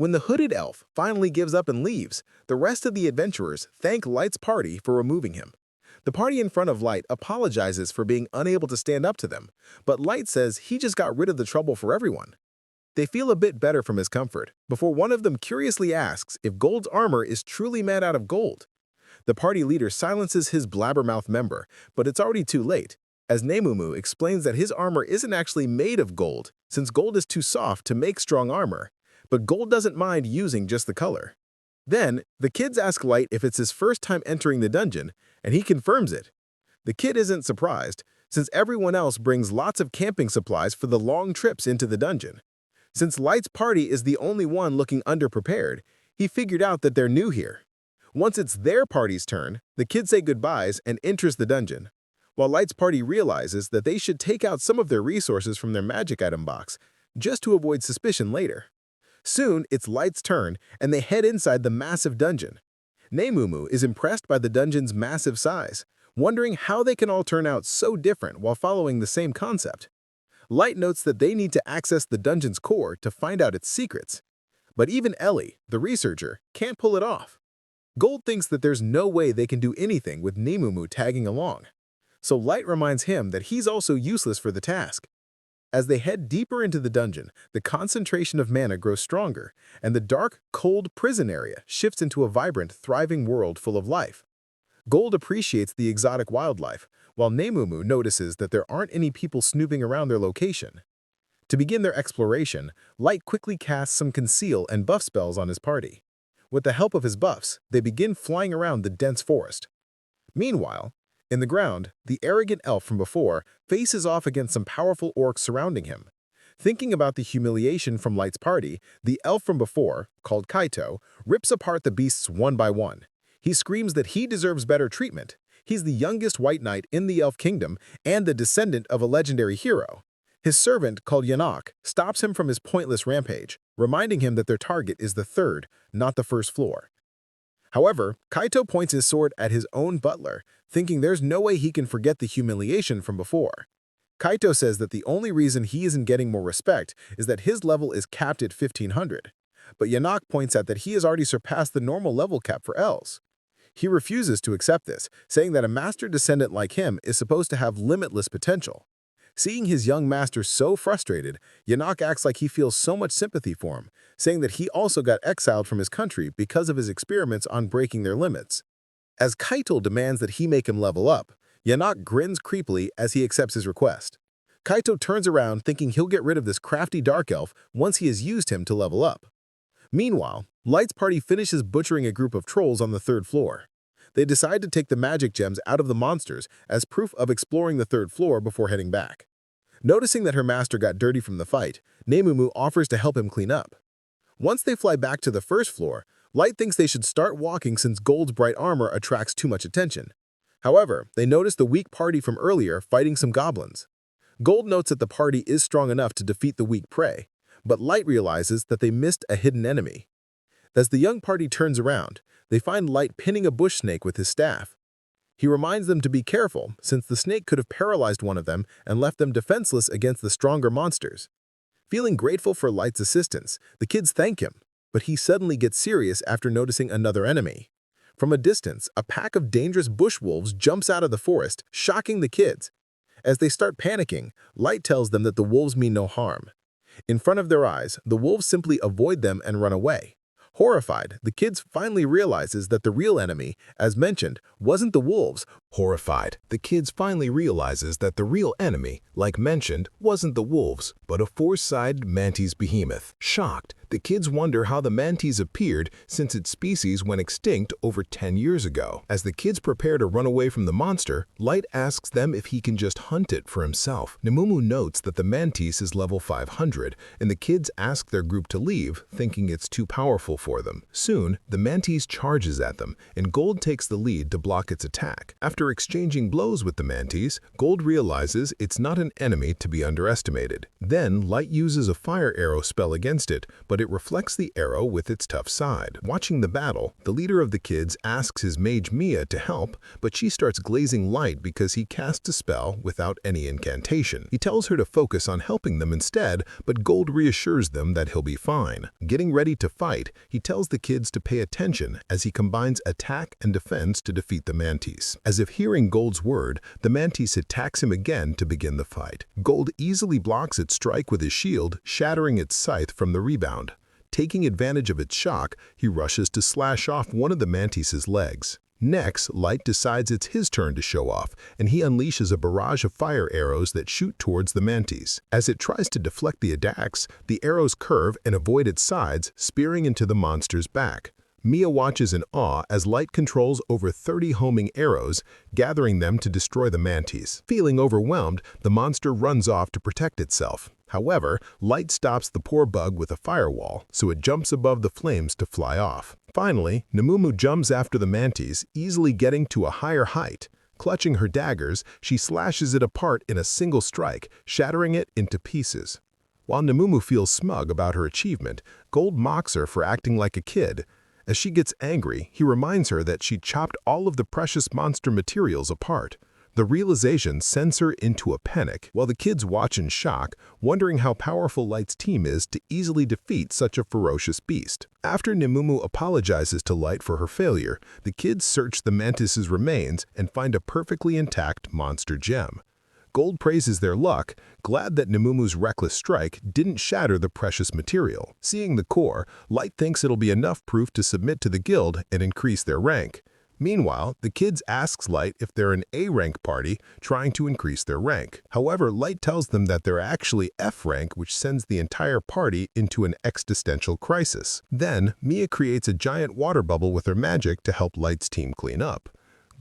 When the hooded elf finally gives up and leaves, the rest of the adventurers thank Light's party for removing him. The party in front of Light apologizes for being unable to stand up to them, but Light says he just got rid of the trouble for everyone. They feel a bit better from his comfort, before one of them curiously asks if Gold's armor is truly made out of gold. The party leader silences his blabbermouth member, but it's already too late, as Nemumu explains that his armor isn't actually made of gold, since gold is too soft to make strong armor, but Gold doesn't mind using just the color. Then, the kids ask Light if it's his first time entering the dungeon, and he confirms it. The kid isn't surprised, since everyone else brings lots of camping supplies for the long trips into the dungeon. Since Light's party is the only one looking underprepared, he figured out that they're new here. Once it's their party's turn, the kids say goodbyes and enters the dungeon, while Light's party realizes that they should take out some of their resources from their magic item box, just to avoid suspicion later. Soon, it's Light's turn, and they head inside the massive dungeon. Nemumu is impressed by the dungeon's massive size, wondering how they can all turn out so different while following the same concept. Light notes that they need to access the dungeon's core to find out its secrets. But even Ellie, the researcher, can't pull it off. Gold thinks that there's no way they can do anything with Nemumu tagging along. So Light reminds him that he's also useless for the task. As they head deeper into the dungeon, the concentration of mana grows stronger, and the dark, cold prison area shifts into a vibrant, thriving world full of life. Gold appreciates the exotic wildlife, while Nemumu notices that there aren't any people snooping around their location. To begin their exploration, Light quickly casts some conceal and buff spells on his party. With the help of his buffs, they begin flying around the dense forest. Meanwhile, in the ground, the arrogant elf from before faces off against some powerful orcs surrounding him. Thinking about the humiliation from Light's party, the elf from before, called Kaito, rips apart the beasts one by one. He screams that he deserves better treatment. He's the youngest white knight in the Elf Kingdom and the descendant of a legendary hero. His servant, called Yanok, stops him from his pointless rampage, reminding him that their target is the third, not the first floor.
However, Kaito points his sword at his own butler, thinking there's no way he can forget the humiliation from before. Kaito says that the only reason he isn't getting more respect is that his level is capped at 1500. But Yanok points out that he has already surpassed the normal level cap for L's. He refuses to accept this, saying that a master descendant like him is supposed to have limitless potential. Seeing his young master so frustrated, Yanok acts like he feels so much sympathy for him, saying that he also got exiled from his country because of his experiments on breaking their limits. As Kaito demands that he make him level up, Yanok grins creepily as he accepts his request. Kaito turns around thinking he'll get rid of this crafty dark elf once he has used him to level up. Meanwhile, Light's party finishes butchering a group of trolls on the 3rd floor. They decide to take the magic gems out of the monsters as proof of exploring the 3rd floor before heading back. Noticing that her master got dirty from the fight, Nemumu offers to help him clean up. Once they fly back to the 1st floor, Light thinks they should start walking since Gold's bright armor attracts too much attention. However, they notice the weak party from earlier fighting some goblins. Gold notes that the party is strong enough to defeat the weak prey, but Light realizes that they missed a hidden enemy. As the young party turns around, they find Light pinning a bush snake with his staff. He reminds them to be careful since the snake could have paralyzed one of them and left them defenseless against the stronger monsters. Feeling grateful for Light's assistance, the kids thank him, but he suddenly gets serious after noticing another enemy. From a distance, a pack of dangerous bush wolves jumps out of the forest, shocking the kids. As they start panicking, Light tells them that the wolves mean no harm. In front of their eyes, the wolves simply avoid them and run away. Horrified, the kids finally realizes that the real enemy, as mentioned, wasn't the wolves.
Horrified, the kids finally realizes that the real enemy, like mentioned, wasn't the wolves, but a 4-sided mantis behemoth. Shocked, the kids wonder how the mantis appeared since its species went extinct over 10 years ago. As the kids prepare to run away from the monster, Light asks them if he can just hunt it for himself. Nemumu notes that the mantis is level 500, and the kids ask their group to leave, thinking it's too powerful for them. Soon, the mantis charges at them, and Gold takes the lead to block its attack. After exchanging blows with the mantis, Gold realizes it's not an enemy to be underestimated. Then, Light uses a fire arrow spell against it, but it reflects the arrow with its tough side. Watching the battle, the leader of the kids asks his mage Mia to help, but she starts glazing Light because he casts a spell without any incantation. He tells her to focus on helping them instead, but Gold reassures them that he'll be fine. Getting ready to fight, he tells the kids to pay attention as he combines attack and defense to defeat the mantis. As if hearing Gold's word, the mantis attacks him again to begin the fight. Gold easily blocks its strike with his shield, shattering its scythe from the rebound. Taking advantage of its shock, he rushes to slash off one of the mantis's legs. Next, Light decides it's his turn to show off, and he unleashes a barrage of fire arrows that shoot towards the mantis. As it tries to deflect the attacks, the arrows curve and avoid its sides, spearing into the monster's back. Mia watches in awe as Light controls over 30 homing arrows, gathering them to destroy the mantis. Feeling overwhelmed, the monster runs off to protect itself. However, Light stops the poor bug with a firewall, so it jumps above the flames to fly off. Finally, Nemumu jumps after the mantis, easily getting to a higher height. Clutching her daggers, she slashes it apart in a single strike, shattering it into pieces. While Nemumu feels smug about her achievement, Gold mocks her for acting like a kid. As she gets angry, he reminds her that she chopped all of the precious monster materials apart. The realization sends her into a panic, while the kids watch in shock, wondering how powerful Light's team is to easily defeat such a ferocious beast. After Nemumu apologizes to Light for her failure, the kids search the mantis's remains and find a perfectly intact monster gem. Gold praises their luck, glad that Nemumu's reckless strike didn't shatter the precious material. Seeing the core, Light thinks it'll be enough proof to submit to the guild and increase their rank. Meanwhile, the kids asks Light if they're an A-rank party trying to increase their rank. However, Light tells them that they're actually F rank, which sends the entire party into an existential crisis. Then, Mia creates a giant water bubble with her magic to help Light's team clean up.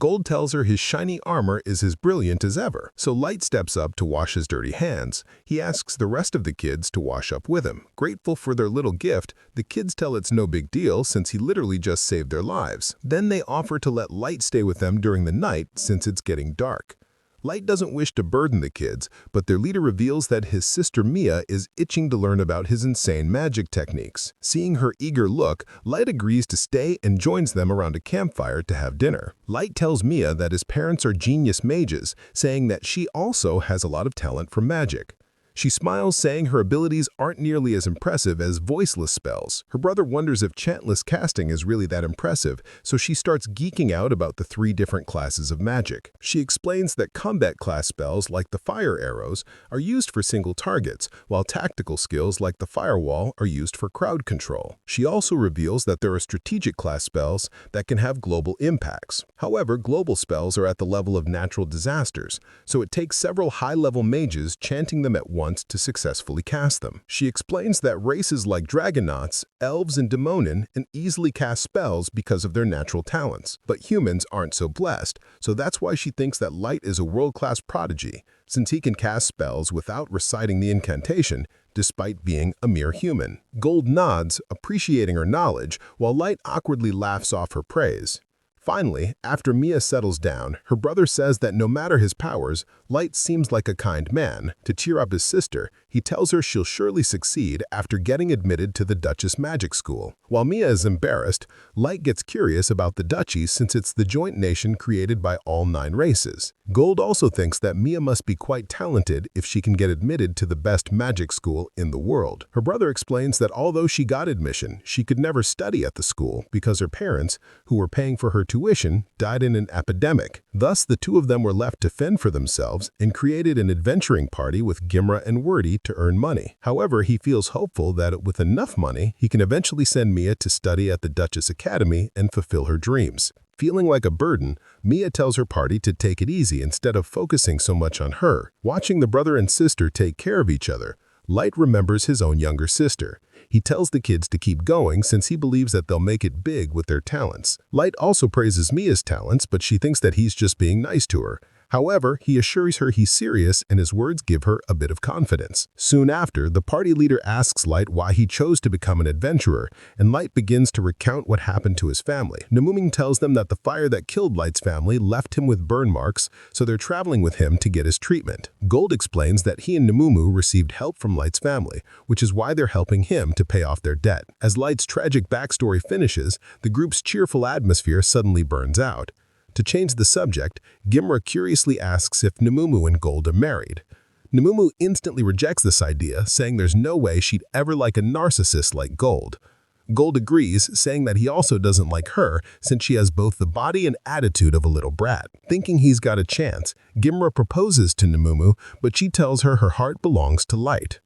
Gold tells her his shiny armor is as brilliant as ever, so Light steps up to wash his dirty hands. He asks the rest of the kids to wash up with him. Grateful for their little gift, the kids tell it's no big deal since he literally just saved their lives. Then they offer to let Light stay with them during the night since it's getting dark.
Light doesn't wish to burden the kids, but their leader reveals that his sister Mia is itching to learn about his insane magic techniques. Seeing her eager look, Light agrees to stay and joins them around a campfire to have dinner. Light tells Mia that his parents are genius mages, saying that she also has a lot of talent for magic. She smiles, saying her abilities aren't nearly as impressive as voiceless spells. Her brother wonders if chantless casting is really that impressive, so she starts geeking out about the 3 different classes of magic. She explains that combat class spells like the fire arrows are used for single targets, while tactical skills like the firewall are used for crowd control. She also reveals that there are strategic class spells that can have global impacts. However, global spells are at the level of natural disasters, so it takes several high-level mages chanting them at once to successfully cast them. She explains that races like Dragonauts, Elves, and Daemonin can easily cast spells because of their natural talents, but humans aren't so blessed, so that's why she thinks that Light is a world-class prodigy, since he can cast spells without reciting the incantation, despite being a mere human. Gold nods, appreciating her knowledge, while Light awkwardly laughs off her praise. Finally, after Mia settles down, her brother says that no matter his powers, Light seems like a kind man. To cheer up his sister, he tells her she'll surely succeed after getting admitted to the Duchess Magic School. While Mia is embarrassed, Light gets curious about the Duchy since it's the joint nation created by all 9 races. Gold also thinks that Mia must be quite talented if she can get admitted to the best magic school in the world. Her brother explains that although she got admission, she could never study at the school because her parents, who were paying for her tuition, died in an epidemic. Thus, the 2 of them were left to fend for themselves and created an adventuring party with Gimra and Wordy to earn money. However, he feels hopeful that with enough money, he can eventually send Mia to study at the Duchess Academy and fulfill her dreams. Feeling like a burden, Mia tells her party to take it easy instead of focusing so much on her. Watching the brother and sister take care of each other, Light remembers his own younger sister. He tells the kids to keep going since he believes that they'll make it big with their talents. Light also praises Mia's talents, but she thinks that he's just being nice to her. However, he assures her he's serious and his words give her a bit of confidence. Soon after, the party leader asks Light why he chose to become an adventurer, and Light begins to recount what happened to his family. Namumu tells them that the fire that killed Light's family left him with burn marks, so they're traveling with him to get his treatment. Gold explains that he and Namumu received help from Light's family, which is why they're helping him to pay off their debt. As Light's tragic backstory finishes, the group's cheerful atmosphere suddenly burns out. To change the subject, Gimra curiously asks if Namumu and Gold are married. Namumu instantly rejects this idea, saying there's no way she'd ever like a narcissist like Gold. Gold agrees, saying that he also doesn't like her since she has both the body and attitude of a little brat. Thinking he's got a chance, Gimra proposes to Namumu, but she tells her her heart belongs to Light.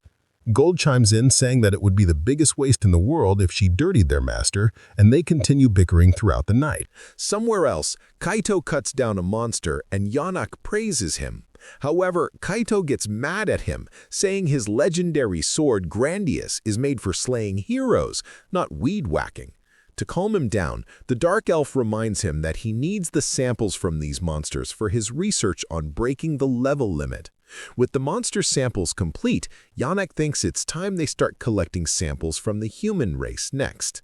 Gold chimes in, saying that it would be the biggest waste in the world if she dirtied their master, and they continue bickering throughout the night.
Somewhere else, Kaito cuts down a monster and Yanak praises him. However, Kaito gets mad at him, saying his legendary sword Grandius is made for slaying heroes, not weed-whacking. To calm him down, the Dark Elf reminds him that he needs the samples from these monsters for his research on breaking the level limit. With the monster samples complete, Yanak thinks it's time they start collecting samples from the human race next.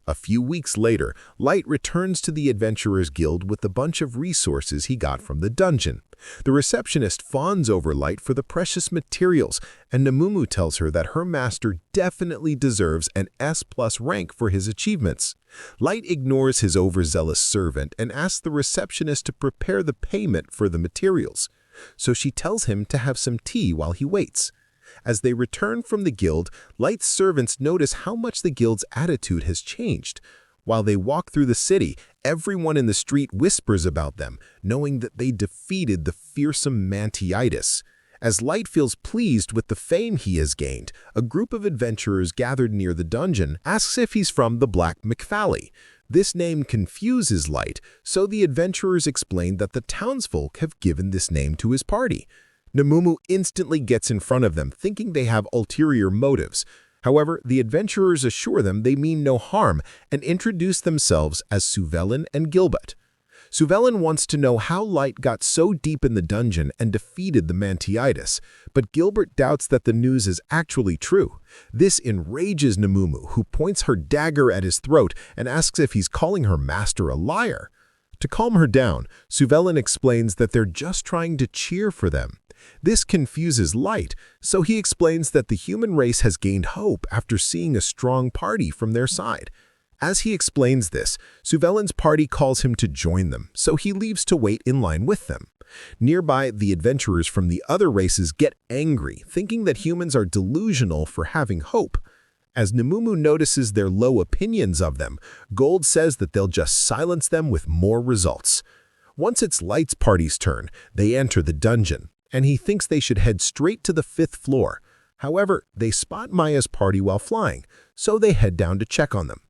A few weeks later, Light returns to the Adventurers Guild with a bunch of resources he got from the dungeon. The receptionist fawns over Light for the precious materials, and Namumu tells her that her master definitely deserves an S+ rank for his achievements. Light ignores his overzealous servant and asks the receptionist to prepare the payment for the materials. So she tells him to have some tea while he waits. As they return from the guild, Light's servants notice how much the guild's attitude has changed. While they walk through the city, everyone in the street whispers about them, knowing that they defeated the fearsome Mantiitis. As Light feels pleased with the fame he has gained, a group of adventurers gathered near the dungeon asks if he's from the Black McFally. This name confuses Light, so the adventurers explain that the townsfolk have given this name to his party. Namumu instantly gets in front of them, thinking they have ulterior motives. However, the adventurers assure them they mean no harm and introduce themselves as Suvelin and Gilbert. Suvelin wants to know how Light got so deep in the dungeon and defeated the Mantiitis, but Gilbert doubts that the news is actually true. This enrages Namumu, who points her dagger at his throat and asks if he's calling her master a liar.
To calm her down, Suvelin explains that they're just trying to cheer for them. This confuses Light, so he explains that the human race has gained hope after seeing a strong party from their side. As he explains this, Suvelin's party calls him to join them, so he leaves to wait in line with them. Nearby, the adventurers from the other races get angry, thinking that humans are delusional for having hope. As Nemumu notices their low opinions of them, Gold says that they'll just silence them with more results. Once it's Light's party's turn, they enter the dungeon, and he thinks they should head straight to the 5th floor. However, they spot Maya's party while flying, so they head down to check on them.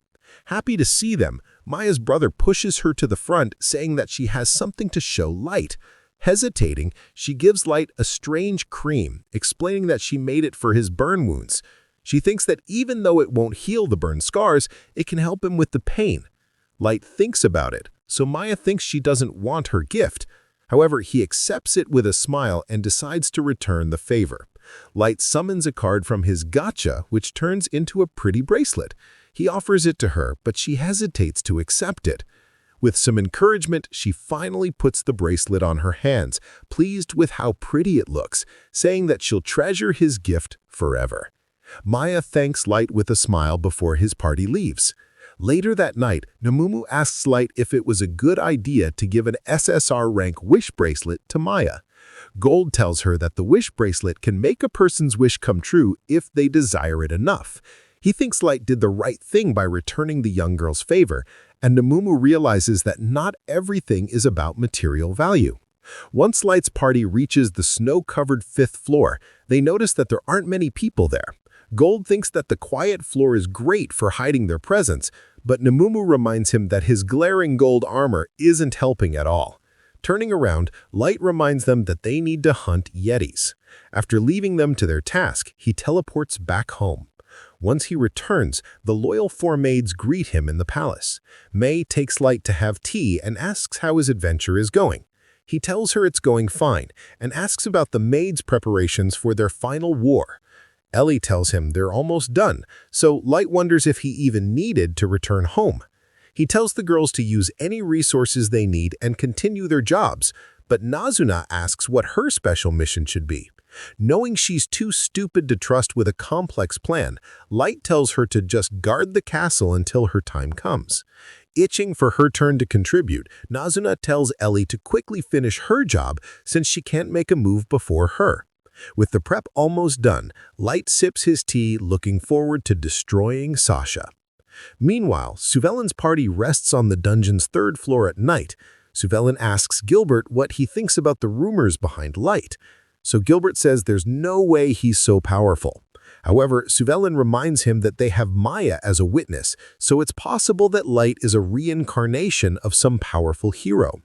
Happy to see them, Maya's brother pushes her to the front, saying that she has something to show Light. Hesitating, she gives Light a strange cream, explaining that she made it for his burn wounds. She thinks that even though it won't heal the burn scars, it can help him with the pain. Light thinks about it, so Maya thinks she doesn't want her gift. However, he accepts it with a smile and decides to return the favor. Light summons a card from his gacha, which turns into a pretty bracelet. He offers it to her, but she hesitates to accept it. With some encouragement, she finally puts the bracelet on her hands, pleased with how pretty it looks, saying that she'll treasure his gift forever. Maya thanks Light with a smile before his party leaves. Later that night, Nemumu asks Light if it was a good idea to give an SSR rank wish bracelet to Maya. Gold tells her that the wish bracelet can make a person's wish come true if they desire it enough. He thinks Light did the right thing by returning the young girl's favor, and Nemumu realizes that not everything is about material value. Once Light's party reaches the snow-covered 5th floor, they notice that there aren't many people there. Gold thinks that the quiet floor is great for hiding their presence, but Nemumu reminds him that his glaring gold armor isn't helping at all. Turning around, Light reminds them that they need to hunt yetis. After leaving them to their task, he teleports back home. Once he returns, the loyal 4 maids greet him in the palace. May takes Light to have tea and asks how his adventure is going. He tells her it's going fine and asks about the maids' preparations for their final war. Ellie tells him they're almost done, so Light wonders if he even needed to return home. He tells the girls to use any resources they need and continue their jobs, but Nazuna asks what her special mission should be. Knowing she's too stupid to trust with a complex plan, Light tells her to just guard the castle until her time comes. Itching for her turn to contribute, Nazuna tells Ellie to quickly finish her job since she can't make a move before her. With the prep almost done, Light sips his tea, looking forward to destroying Sasha. Meanwhile, Suvelin's party rests on the dungeon's 3rd floor at night. Suvelin asks Gilbert what he thinks about the rumors behind Light. So Gilbert says there's no way he's so powerful. However, Suvelin reminds him that they have Maya as a witness, so it's possible that Light is a reincarnation of some powerful hero.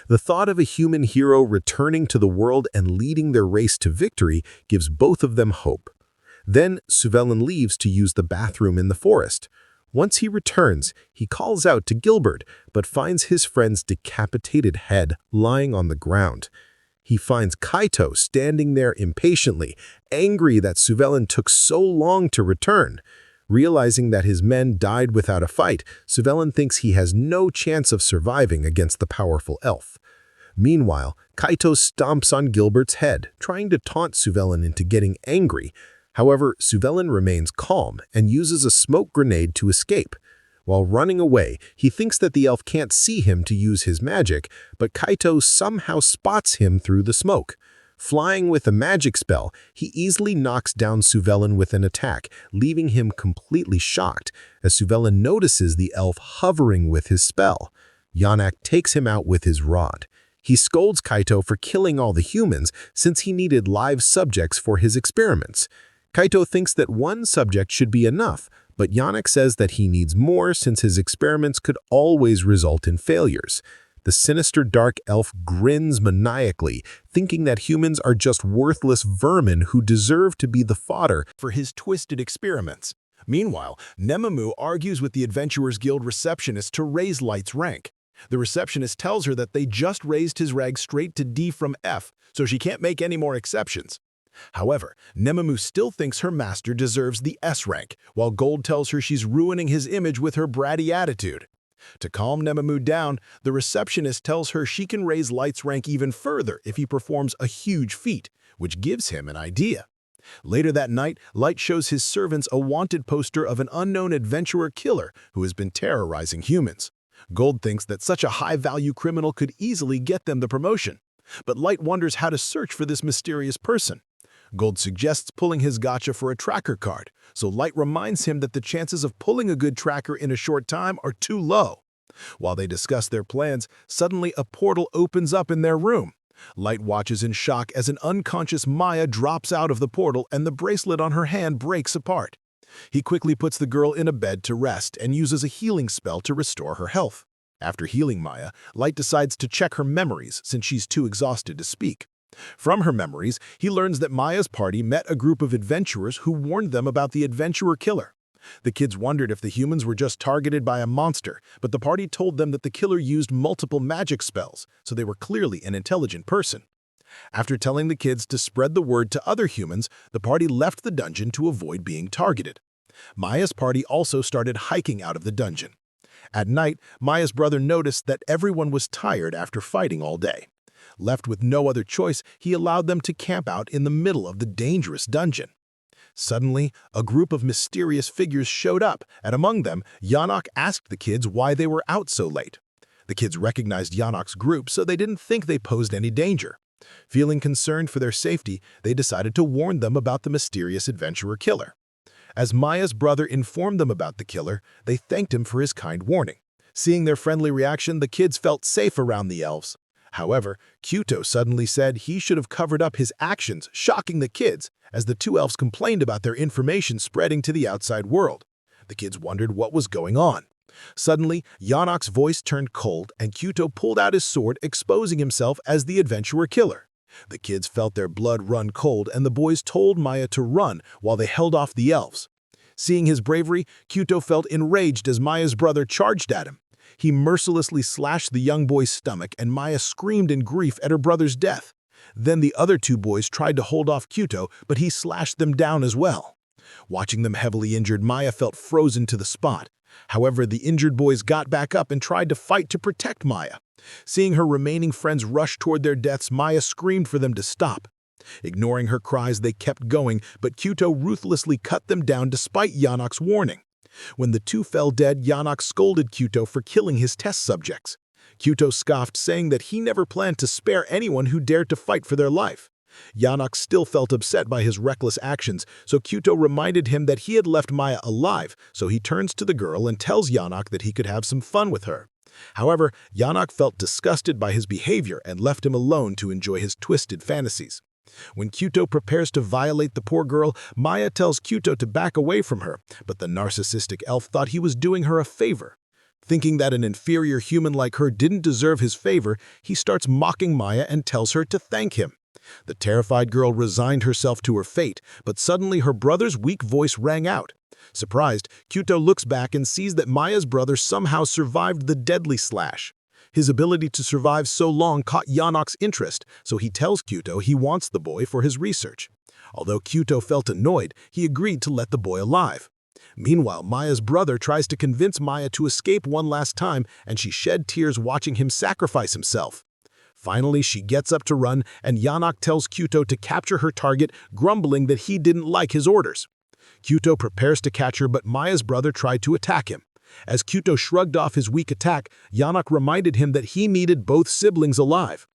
The thought of a human hero returning to the world and leading their race to victory gives both of them hope. Then Suvelin leaves to use the bathroom in the forest. Once he returns, he calls out to Gilbert, but finds his friend's decapitated head lying on the ground. He finds Kaito standing there impatiently, angry that Suvelin took so long to return. Realizing that his men died without a fight, Suvelin thinks he has no chance of surviving against the powerful elf. Meanwhile, Kaito stomps on Gilbert's head, trying to taunt Suvelin into getting angry. However, Suvelin remains calm and uses a smoke grenade to escape. While running away, he thinks that the elf can't see him to use his magic, but Kaito somehow spots him through the smoke. Flying with a magic spell, he easily knocks down Suvelin with an attack, leaving him completely shocked, as Suvelin notices the elf hovering with his spell. Yanak takes him out with his rod. He scolds Kaito for killing all the humans since he needed live subjects for his experiments. Kaito thinks that one subject should be enough, but Yanak says that he needs more since his experiments could always result in failures. The sinister dark elf grins maniacally, thinking that humans are just worthless vermin who deserve to be the fodder
for his twisted experiments. Meanwhile, Nemumu argues with the Adventurers Guild receptionist to raise Light's rank. The receptionist tells her that they just raised his rank straight to D from F, so she can't make any more exceptions. However, Nemumu still thinks her master deserves the S rank, while Gold tells her she's ruining his image with her bratty attitude. To calm Nema's mood down, the receptionist tells her she can raise Light's rank even further if he performs a huge feat, which gives him an idea. Later that night, Light shows his servants a wanted poster of an unknown adventurer killer who has been terrorizing humans. Gold thinks that such a high-value criminal could easily get them the promotion, but Light wonders how to search for this mysterious person. Gold suggests pulling his gacha for a tracker card, so Light reminds him that the chances of pulling a good tracker in a short time are too low. While they discuss their plans, suddenly a portal opens up in their room. Light watches in shock as an unconscious Maya drops out of the portal and the bracelet on her hand breaks apart. He quickly puts the girl in a bed to rest and uses a healing spell to restore her health. After healing Maya, Light decides to check her memories since she's too exhausted to speak. From her memories, he learns that Maya's party met a group of adventurers who warned them about the adventurer killer. The kids wondered if the humans were just targeted by a monster, but the party told them that the killer used multiple magic spells, so they were clearly an intelligent person. After telling the kids to spread the word to other humans, the party left the dungeon to avoid being targeted. Maya's party also started hiking out of the dungeon. At night, Maya's brother noticed that everyone was tired after fighting all day. Left with no other choice, he allowed them to camp out in the middle of the dangerous dungeon. Suddenly, a group of mysterious figures showed up, and among them, Yanok asked the kids why they were out so late. The kids recognized Yanok's group, so they didn't think they posed any danger. Feeling concerned for their safety, they decided to warn them about the mysterious adventurer killer. As Maya's brother informed them about the killer, they thanked him for his kind warning. Seeing their friendly reaction, the kids felt safe around the elves. However, Kyuto suddenly said he should have covered up his actions, shocking the kids, as the two elves complained about their information spreading to the outside world. The kids wondered what was going on. Suddenly, Yanok's voice turned cold, and Kyuto pulled out his sword, exposing himself as the adventurer killer. The kids felt their blood run cold, and the boys told Maya to run while they held off the elves. Seeing his bravery, Kyuto felt enraged as Maya's brother charged at him. He mercilessly slashed the young boy's stomach, and Maya screamed in grief at her brother's death. Then the other two boys tried to hold off Kyuto, but he slashed them down as well. Watching them heavily injured, Maya felt frozen to the spot. However, the injured boys got back up and tried to fight to protect Maya. Seeing her remaining friends rush toward their deaths, Maya screamed for them to stop. Ignoring her cries, they kept going, but Kyuto ruthlessly cut them down despite Yanok's warning. When the two fell dead, Yanok scolded Kyuto for killing his test subjects. Kyuto scoffed, saying that he never planned to spare anyone who dared to fight for their life. Yanok still felt upset by his reckless actions, so Kyuto reminded him that he had left Maya alive, so he turns to the girl and tells Yanok that he could have some fun with her. However, Yanok felt disgusted by his behavior and left him alone to enjoy his twisted fantasies. When Kyuto prepares to violate the poor girl, Maya tells Kyuto to back away from her, but the narcissistic elf thought he was doing her a favor. Thinking that an inferior human like her didn't deserve his favor, he starts mocking Maya and tells her to thank him. The terrified girl resigned herself to her fate, but suddenly her brother's weak voice rang out. Surprised, Kyuto looks back and sees that Maya's brother somehow survived the deadly slash. His ability to survive so long caught Yanok's interest, so he tells Kyuto he wants the boy for his research. Although Kyuto felt annoyed, he agreed to let the boy alive. Meanwhile, Maya's brother tries to convince Maya to escape one last time, and she shed tears watching him sacrifice himself. Finally, she gets up to run, and Yanok tells Kyuto to capture her target, grumbling that he didn't like his orders. Kyuto prepares to catch her, but Maya's brother tried to attack him. As Kyuto shrugged off his weak attack, Yanok reminded him that he needed both siblings alive.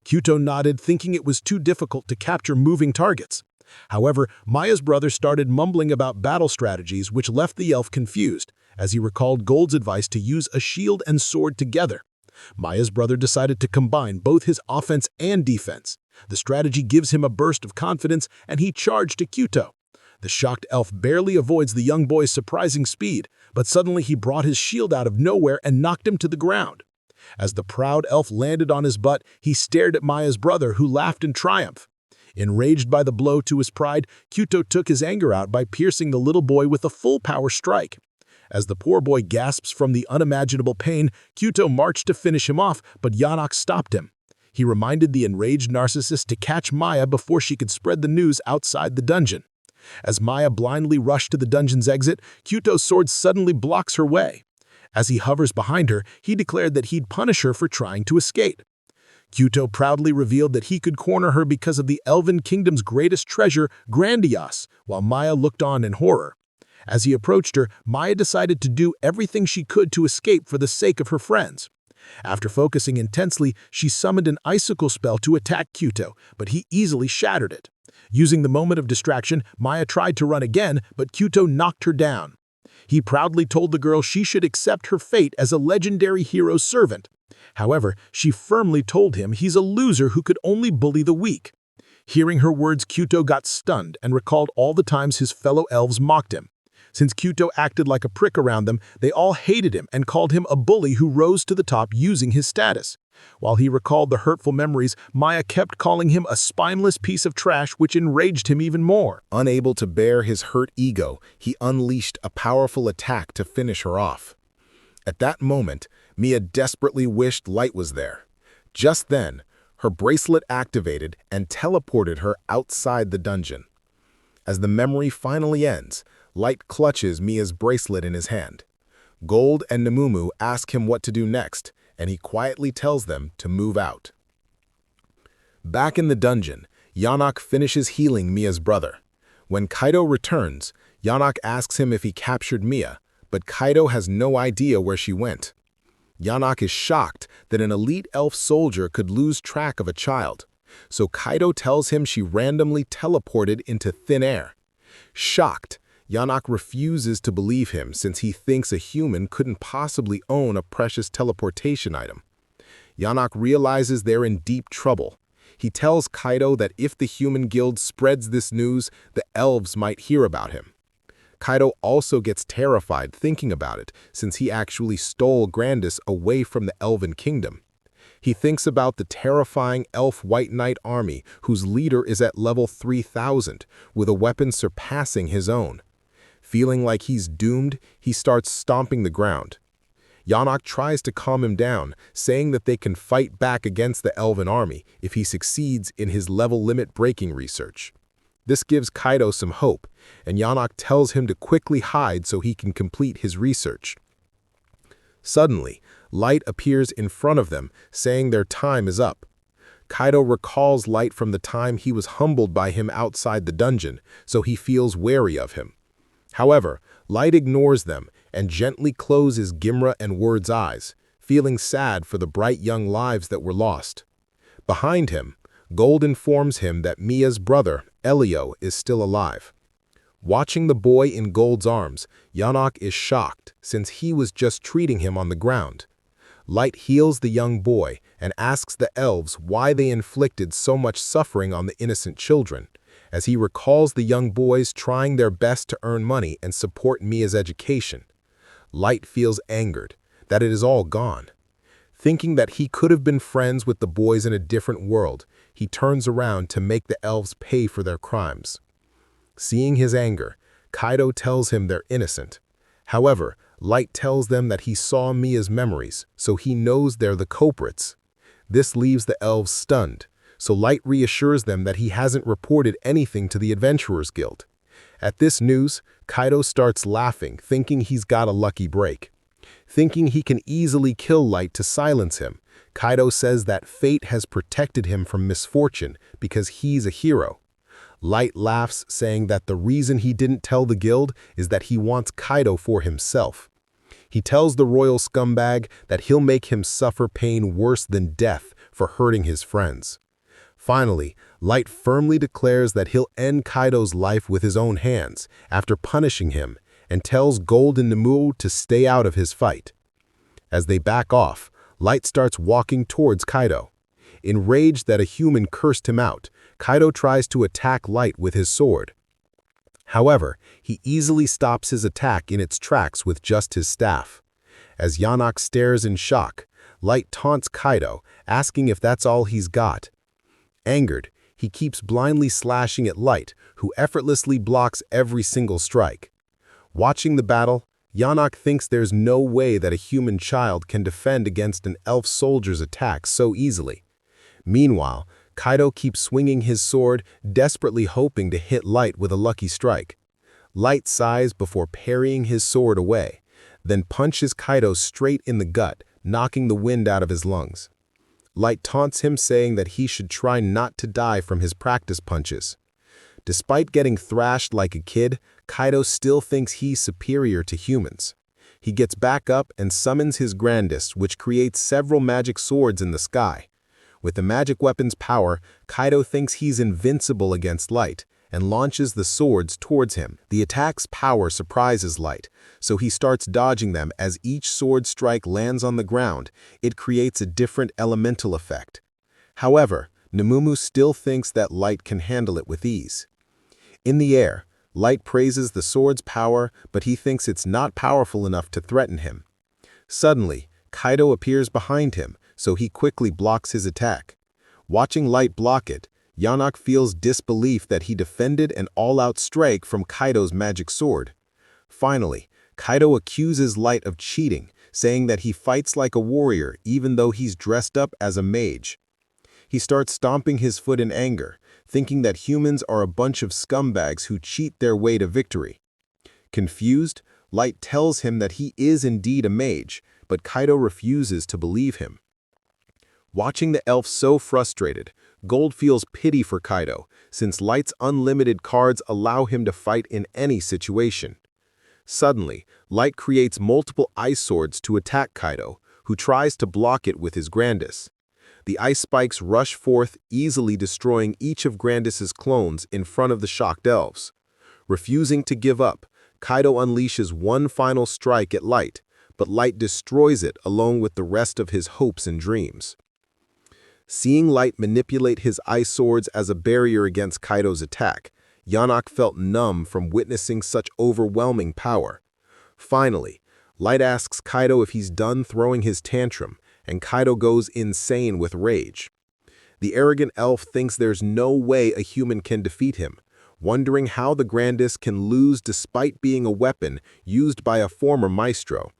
Kyuto nodded, thinking it was too difficult to capture moving targets. However, Maya's brother started mumbling about battle strategies, which left the elf confused, as he recalled Gold's advice to use a shield and sword together. Maya's brother decided to combine both his offense and defense. The strategy gives him a burst of confidence, and he charged to Kyuto. The shocked elf barely avoids the young boy's surprising speed, but suddenly he brought his shield out of nowhere and knocked him to the ground. As the proud elf landed on his butt, he stared at Maya's brother, who laughed in triumph. Enraged by the blow to his pride, Kyuto took his anger out by piercing the little boy with a full-power strike. As the poor boy gasps from the unimaginable pain, Kyuto marched to finish him off, but Yanok stopped him. He reminded the enraged narcissist to catch Maya before she could spread the news outside the dungeon. As Maya blindly rushed to the dungeon's exit, Kyuto's sword suddenly blocks her way. As he hovers behind her, he declared that he'd punish her for trying to escape. Kyuto proudly revealed that he could corner her because of the Elven Kingdom's greatest treasure, Grandios, while Maya looked on in horror. As he approached her, Maya decided to do everything she could to escape for the sake of her friends. After focusing intensely, she summoned an icicle spell to attack Kyuto, but he easily shattered it. Using the moment of distraction, Maya tried to run again, but Kyuto knocked her down. He proudly told the girl she should accept her fate as a legendary hero's servant. However, she firmly told him he's a loser who could only bully the weak. Hearing her words, Kyuto got stunned and recalled all the times his fellow elves mocked him. Since Kyuto acted like a prick around them, they all hated him and called him a bully who rose to the top using his status. While he recalled the hurtful memories, Maya kept calling him a spineless piece of trash, which enraged him even more.
Unable to bear his hurt ego, he unleashed a powerful attack to finish her off. At that moment, Mia desperately wished Light was there. Just then, her bracelet activated and teleported her outside the dungeon. As the memory finally ends, Light clutches Mia's bracelet in his hand. Gold and Nemumu ask him what to do next, and he quietly tells them to move out. Back in the dungeon, Yanok finishes healing Mia's brother. When Kaido returns, Yanok asks him if he captured Mia, but Kaido has no idea where she went. Yanok is shocked that an elite elf soldier could lose track of a child, so Kaido tells him she randomly teleported into thin air. Shocked, Yanok refuses to believe him since he thinks a human couldn't possibly own a precious teleportation item. Yanok realizes they're in deep trouble. He tells Kaido that if the human guild spreads this news, the elves might hear about him. Kaido also gets terrified thinking about it since he actually stole Grandis away from the Elven Kingdom. He thinks about the terrifying elf White Knight army whose leader is at level 3000 with a weapon surpassing his own. Feeling like he's doomed, he starts stomping the ground. Yanok tries to calm him down, saying that they can fight back against the Elven army if he succeeds in his level limit breaking research. This gives Kaido some hope, and Yanok tells him to quickly hide so he can complete his research. Suddenly, Light appears in front of them, saying their time is up. Kaido recalls Light from the time he was humbled by him outside the dungeon, so he feels wary of him. However, Light ignores them and gently closes Gimra and Word's eyes, feeling sad for the bright young lives that were lost. Behind him, Gold informs him that Mia's brother, Elio, is still alive. Watching the boy in Gold's arms, Yanok is shocked since he was just treating him on the ground. Light heals the young boy and asks the elves why they inflicted so much suffering on the innocent children, as he recalls the young boys trying their best to earn money and support Mia's education. Light feels angered that it is all gone. Thinking that he could have been friends with the boys in a different world, he turns around to make the elves pay for their crimes. Seeing his anger, Kaido tells him they're innocent. However, Light tells them that he saw Mia's memories, so he knows they're the culprits. This leaves the elves stunned, so Light reassures them that he hasn't reported anything to the Adventurers Guild. At this news, Kaido starts laughing, thinking he's got a lucky break. Thinking he can easily kill Light to silence him, Kaido says that fate has protected him from misfortune because he's a hero. Light laughs, saying that the reason he didn't tell the guild is that he wants Kaido for himself. He tells the royal scumbag that he'll make him suffer pain worse than death for hurting his friends. Finally, Light firmly declares that he'll end Kaido's life with his own hands after punishing him and tells Gold and Nemumu to stay out of his fight. As they back off, Light starts walking towards Kaido. Enraged that a human cursed him out, Kaido tries to attack Light with his sword. However, he easily stops his attack in its tracks with just his staff. As Yanok stares in shock, Light taunts Kaido, asking if that's all he's got. Angered, he keeps blindly slashing at Light, who effortlessly blocks every single strike. Watching the battle, Yanok thinks there's no way that a human child can defend against an elf soldier's attack so easily. Meanwhile, Kaido keeps swinging his sword, desperately hoping to hit Light with a lucky strike. Light sighs before parrying his sword away.
then punches Kaido straight in the gut, knocking the wind out of his lungs. Light taunts him, saying that he should try not to die from his practice punches. Despite getting thrashed like a kid, Kaido still thinks he's superior to humans. He gets back up and summons his grandest, which creates several magic swords in the sky. With the magic weapon's power, Kaido thinks he's invincible against Light, and launches the swords towards him. The attack's power surprises Light, so he starts dodging them. As each sword strike lands on the ground, it creates a different elemental effect. However, Nemumu still thinks that Light can handle it with ease. In the air, Light praises the sword's power, but he thinks it's not powerful enough to threaten him. Suddenly, Kaido appears behind him, so he quickly blocks his attack. Watching Light block it, Yanok feels disbelief that he defended an all-out strike from Kaido's magic sword. Finally, Kaido accuses Light of cheating, saying that he fights like a warrior even though he's dressed up as a mage. He starts stomping his foot in anger, thinking that humans are a bunch of scumbags who cheat their way to victory. Confused, Light tells him that he is indeed a mage, but Kaido refuses to believe him. Watching the elf so frustrated, Gold feels pity for Kaido, since Light's unlimited cards allow him to fight in any situation. Suddenly, Light creates multiple ice swords to attack Kaido, who tries to block it with his Grandis. The ice spikes rush forth, easily destroying each of Grandis's clones in front of the shocked elves. Refusing to give up, Kaido unleashes one final strike at Light, but Light destroys it along with the rest of his hopes and dreams. Seeing Light manipulate his ice swords as a barrier against Kaido's attack, Yanok felt numb from witnessing such overwhelming power. Finally, Light asks Kaido if he's done throwing his tantrum, and Kaido goes insane with rage. The arrogant elf thinks there's no way a human can defeat him, wondering how the Grandis can lose despite being a weapon used by a former maestro.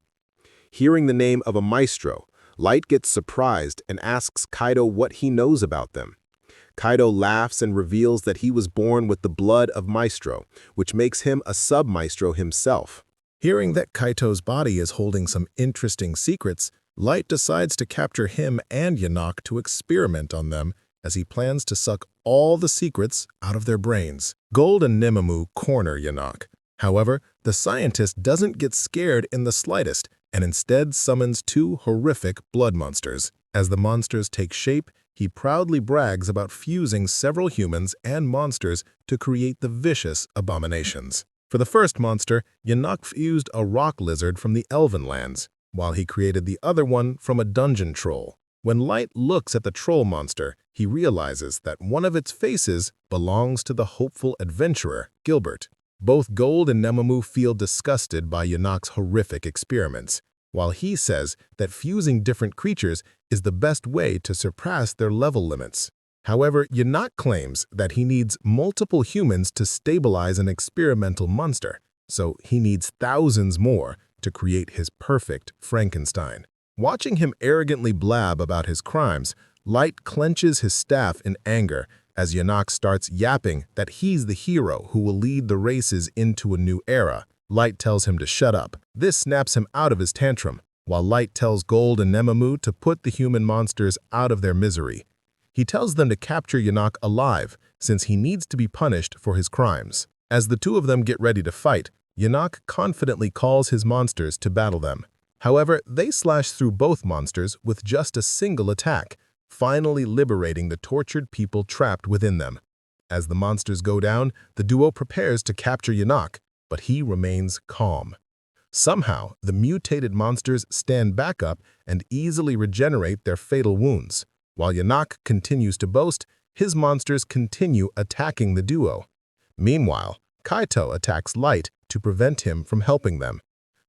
Hearing the name of a maestro, Light gets surprised and asks Kaido what he knows about them. Kaido laughs and reveals that he was born with the blood of maestro, which makes him a sub-maestro himself.
Hearing that Kaito's body is holding some interesting secrets, Light decides to capture him and Yanok to experiment on them, as he plans to suck all the secrets out of their brains. Gold and Nemumu corner Yanok. However, the scientist doesn't get scared in the slightest, and instead summons two horrific blood monsters. As the monsters take shape, he proudly brags about fusing several humans and monsters to create the vicious abominations. For the first monster, Yanok fused a rock lizard from the Elven lands, while he created the other one from a dungeon troll. When Light looks at the troll monster, he realizes that one of its faces belongs to the hopeful adventurer, Gilbert. Both Gold and Nemumu feel disgusted by Yanok's horrific experiments, while he says that fusing different creatures is the best way to surpass their level limits. However, Yanok claims that he needs multiple humans to stabilize an experimental monster, so he needs thousands more to create his perfect Frankenstein. Watching him arrogantly blab about his crimes, Light clenches his staff in anger as Yanok starts yapping that he's the hero who will lead the races into a new era. Light tells him to shut up. This snaps him out of his tantrum, while Light tells Gold and Nemumu to put the human monsters out of their misery. He tells them to capture Yanok alive, since he needs to be punished for his crimes. As the two of them get ready to fight, Yanok confidently calls his monsters to battle them. However, they slash through both monsters with just a single attack, finally liberating the tortured people trapped within them. As the monsters go down, the duo prepares to capture Yanok, but he remains calm. Somehow, the mutated monsters stand back up and easily regenerate their fatal wounds. While Yanok continues to boast, his monsters continue attacking the duo. Meanwhile, Kaito attacks Light to prevent him from helping them.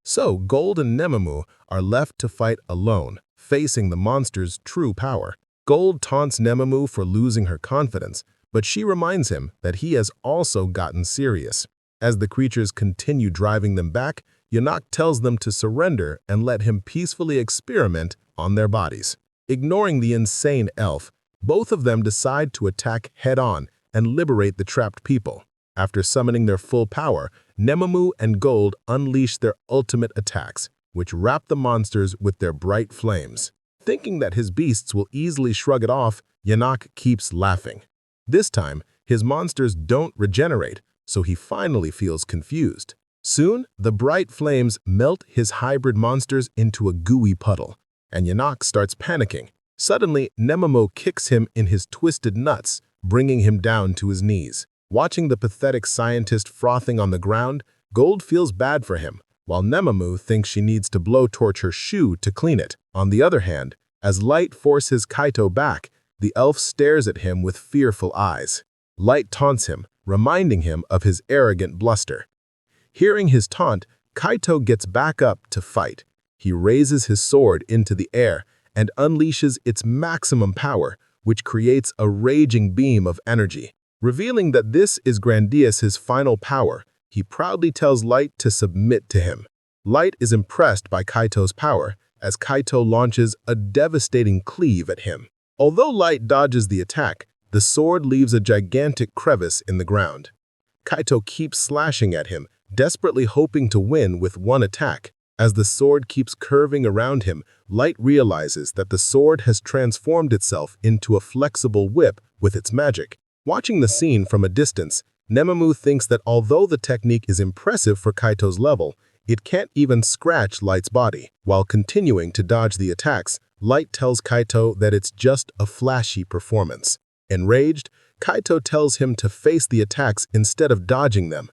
So Gold and Nemumu are left to fight alone, facing the monster's true power. Gold taunts Nemumu for losing her confidence, but she reminds him that he has also gotten serious. As the creatures continue driving them back, Yanok tells them to surrender and let him peacefully experiment on their bodies. Ignoring the insane elf, both of them decide to attack head-on and liberate the trapped people. After summoning their full power, Nemumu and Gold unleash their ultimate attacks,
which wrap the monsters with their bright flames. Thinking that his beasts will easily shrug it off, Yanak keeps laughing. This time, his monsters don't regenerate, so he finally feels confused. Soon, the bright flames melt his hybrid monsters into a gooey puddle, and Yanak starts panicking. Suddenly, Nemamo kicks him in his twisted nuts, bringing him down to his knees. Watching the pathetic scientist frothing on the ground, Gold feels bad for him, while Nemamu thinks she needs to blowtorch her shoe to clean it. On the other hand, as Light forces Kaito back, the elf stares at him with fearful eyes. Light taunts him, reminding him of his arrogant bluster. Hearing his taunt, Kaito gets back up to fight. He raises his sword into the air and unleashes its maximum power, which creates a raging beam of energy. Revealing that this is Grandius's final power, he proudly tells Light to submit to him. Light is impressed by Kaito's power, as Kaito launches a devastating cleave at him. Although Light dodges the attack, the sword leaves a gigantic crevice in the ground. Kaito keeps slashing at him, desperately hoping to win with one attack. As the sword keeps curving around him, Light realizes that the sword has transformed itself into a flexible whip with its magic. Watching the scene from a distance, Nemamu thinks that although the technique is impressive for Kaito's level, it can't even scratch Light's body. While continuing to dodge the attacks, Light tells Kaito that it's just a flashy performance. Enraged, Kaito tells him to face the attacks instead of dodging them.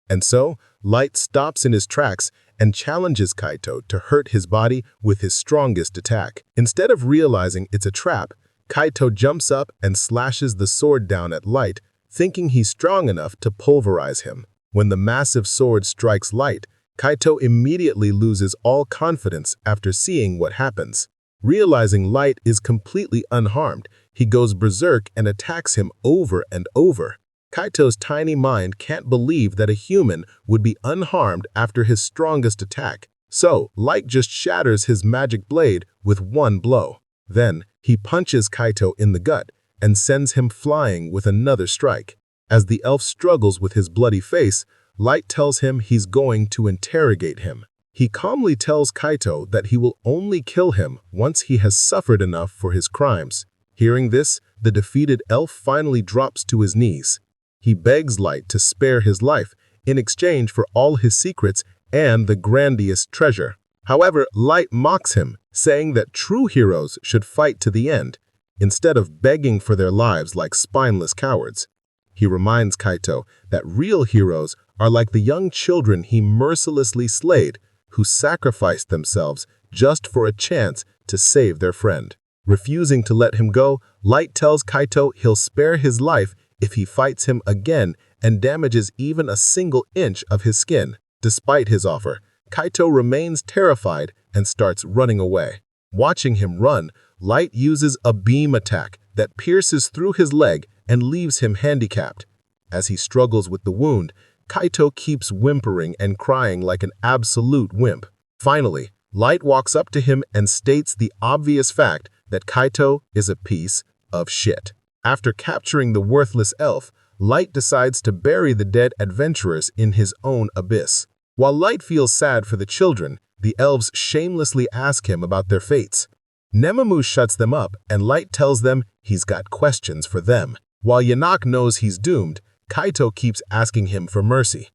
And so, Light stops in his tracks and challenges Kaito to hurt his body with his strongest attack. Instead of realizing it's a trap, Kaito jumps up and slashes the sword down at Light, thinking he's strong enough to pulverize him. When the massive sword strikes Light, Kaito immediately loses all confidence after seeing what happens. Realizing Light is completely unharmed, he goes berserk and attacks him over and over. Kaito's tiny mind can't believe that a human would be unharmed after his strongest attack, so Light just shatters his magic blade with one blow. Then, he punches Kaito in the gut and sends him flying with another strike. As the elf struggles with his bloody face, Light tells him he's going to interrogate him. He calmly tells Kaito that he will only kill him once he has suffered enough for his crimes. Hearing this, the defeated elf finally drops to his knees. He begs Light to spare his life in exchange for all his secrets and the grandiose treasure. However, Light mocks him, saying that true heroes should fight to the end, instead of begging for their lives like spineless cowards. He reminds Kaito that real heroes are like the young children he mercilessly slayed, who sacrificed themselves just for a chance to save their friend. Refusing to let him go, Light tells Kaito he'll spare his life if he fights him again and damages even a single inch of his skin. Despite his offer, Kaito remains terrified and starts running away. Watching him run, Light uses a beam attack that pierces through his leg and leaves him handicapped. As he struggles with the wound, Kaito keeps whimpering and crying like an absolute wimp. Finally, Light walks up to him and states the obvious fact that Kaito is a piece of shit. After capturing the worthless elf, Light decides to bury the dead adventurers in his own abyss. While Light feels sad for the children, the elves shamelessly ask him about their fates. Nemamu shuts them up and Light tells them he's got questions for them. While Yanak knows he's doomed, Kaito keeps asking him for mercy.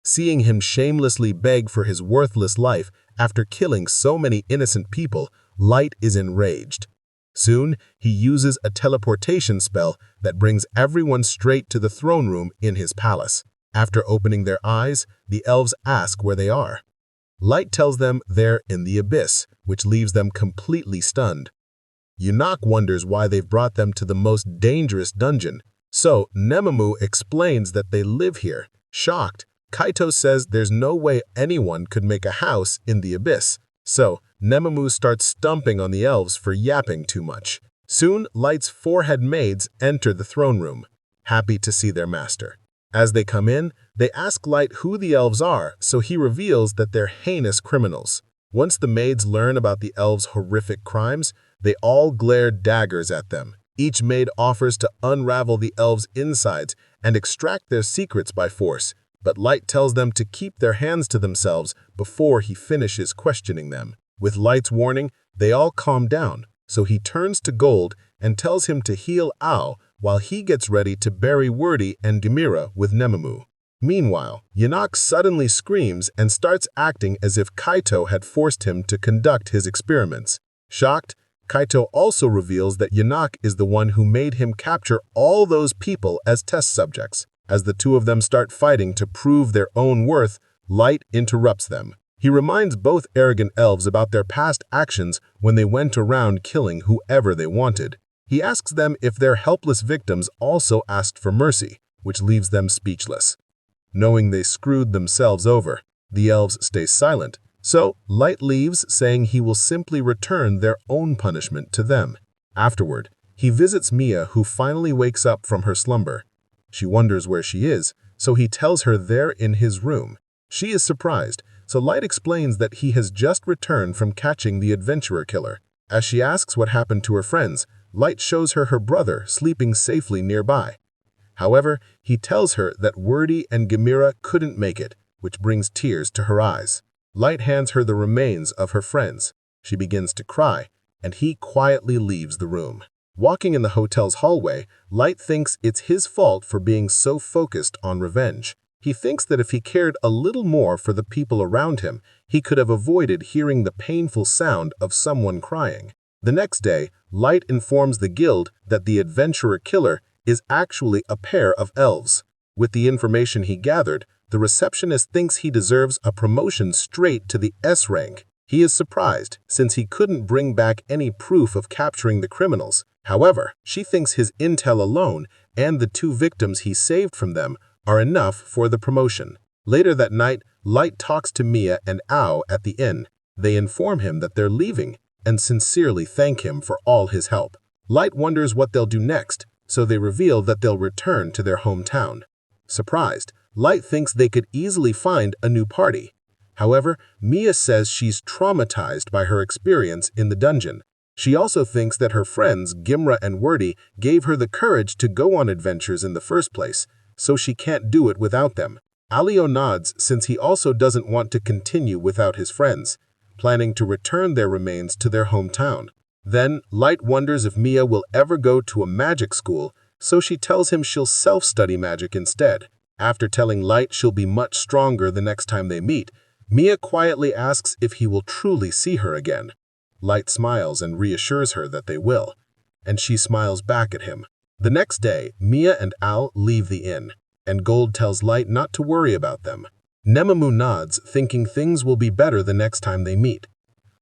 Seeing him shamelessly beg for his worthless life after killing so many innocent people, Light is enraged. Soon, he uses a teleportation spell that brings everyone straight to the throne room in his palace. After opening their eyes, the elves ask where they are. Light tells them they're in the abyss, which leaves them completely stunned. Yanak wonders why they've brought them to the most dangerous dungeon, so Nemamu explains that they live here. Shocked, Kaito says there's no way anyone could make a house in the abyss, so Nemamu starts stumping on the elves for yapping too much. Soon, Light's forehead maids enter the throne room, happy to see their master. As they come in, they ask Light who the elves are, so he reveals that they're heinous criminals. Once the maids learn about the elves' horrific crimes, they all glare daggers at them. Each maid offers to unravel the elves' insides and extract their secrets by force, but Light tells them to keep their hands to themselves before he finishes questioning them. With Light's warning, they all calm down, so he turns to Gold and tells him to heal Ao while he gets ready to bury Wordy and Gamera with Nemamu. Meanwhile, Yanak suddenly screams and starts acting as if Kaito had forced him to conduct his experiments. Shocked, Kaito also reveals that Yanak is the one who made him capture all those people as test subjects. As the two of them start fighting to prove their own worth, Light interrupts them. He reminds both arrogant elves about their past actions when they went around killing whoever they wanted. He asks them if their helpless victims also asked for mercy, which leaves them speechless. Knowing they screwed themselves over, the elves stay silent, so Light leaves saying he will simply return their own punishment to them. Afterward, he visits Mia, who finally wakes up from her slumber. She wonders where she is, so he tells her they're in his room. She is surprised, so Light explains that he has just returned from catching the adventurer killer. As she asks what happened to her friends, Light shows her her brother sleeping safely nearby. However, he tells her that Wordy and Gamera couldn't make it, which brings tears to her eyes. Light hands her the remains of her friends. She begins to cry, and he quietly leaves the room. Walking in the hotel's hallway, Light thinks it's his fault for being so focused on revenge. He thinks that if he cared a little more for the people around him, he could have avoided hearing the painful sound of someone crying. The next day, Light informs the guild that the adventurer killer is actually a pair of elves. With the information he gathered, the receptionist thinks he deserves a promotion straight to the S rank. He is surprised, since he couldn't bring back any proof of capturing the criminals. However, she thinks his intel alone and the two victims he saved from them are enough for the promotion. Later that night, Light talks to Mia and Ao at the inn. They inform him that they're leaving and sincerely thank him for all his help. Light wonders what they'll do next, so they reveal that they'll return to their hometown. Surprised, Light thinks they could easily find a new party. However, Mia says she's traumatized by her experience in the dungeon. She also thinks that her friends, Gimra and Wordy, gave her the courage to go on adventures in the first place, so she can't do it without them. Alio nods since he also doesn't want to continue without his friends, planning to return their remains to their hometown. Then, Light wonders if Mia will ever go to a magic school, so she tells him she'll self-study magic instead. After telling Light she'll be much stronger the next time they meet, Mia quietly asks if he will truly see her again. Light smiles and reassures her that they will, and she smiles back at him. The next day, Mia and Al leave the inn, and Gold tells Light not to worry about them. Nemamu nods, thinking things will be better the next time they meet.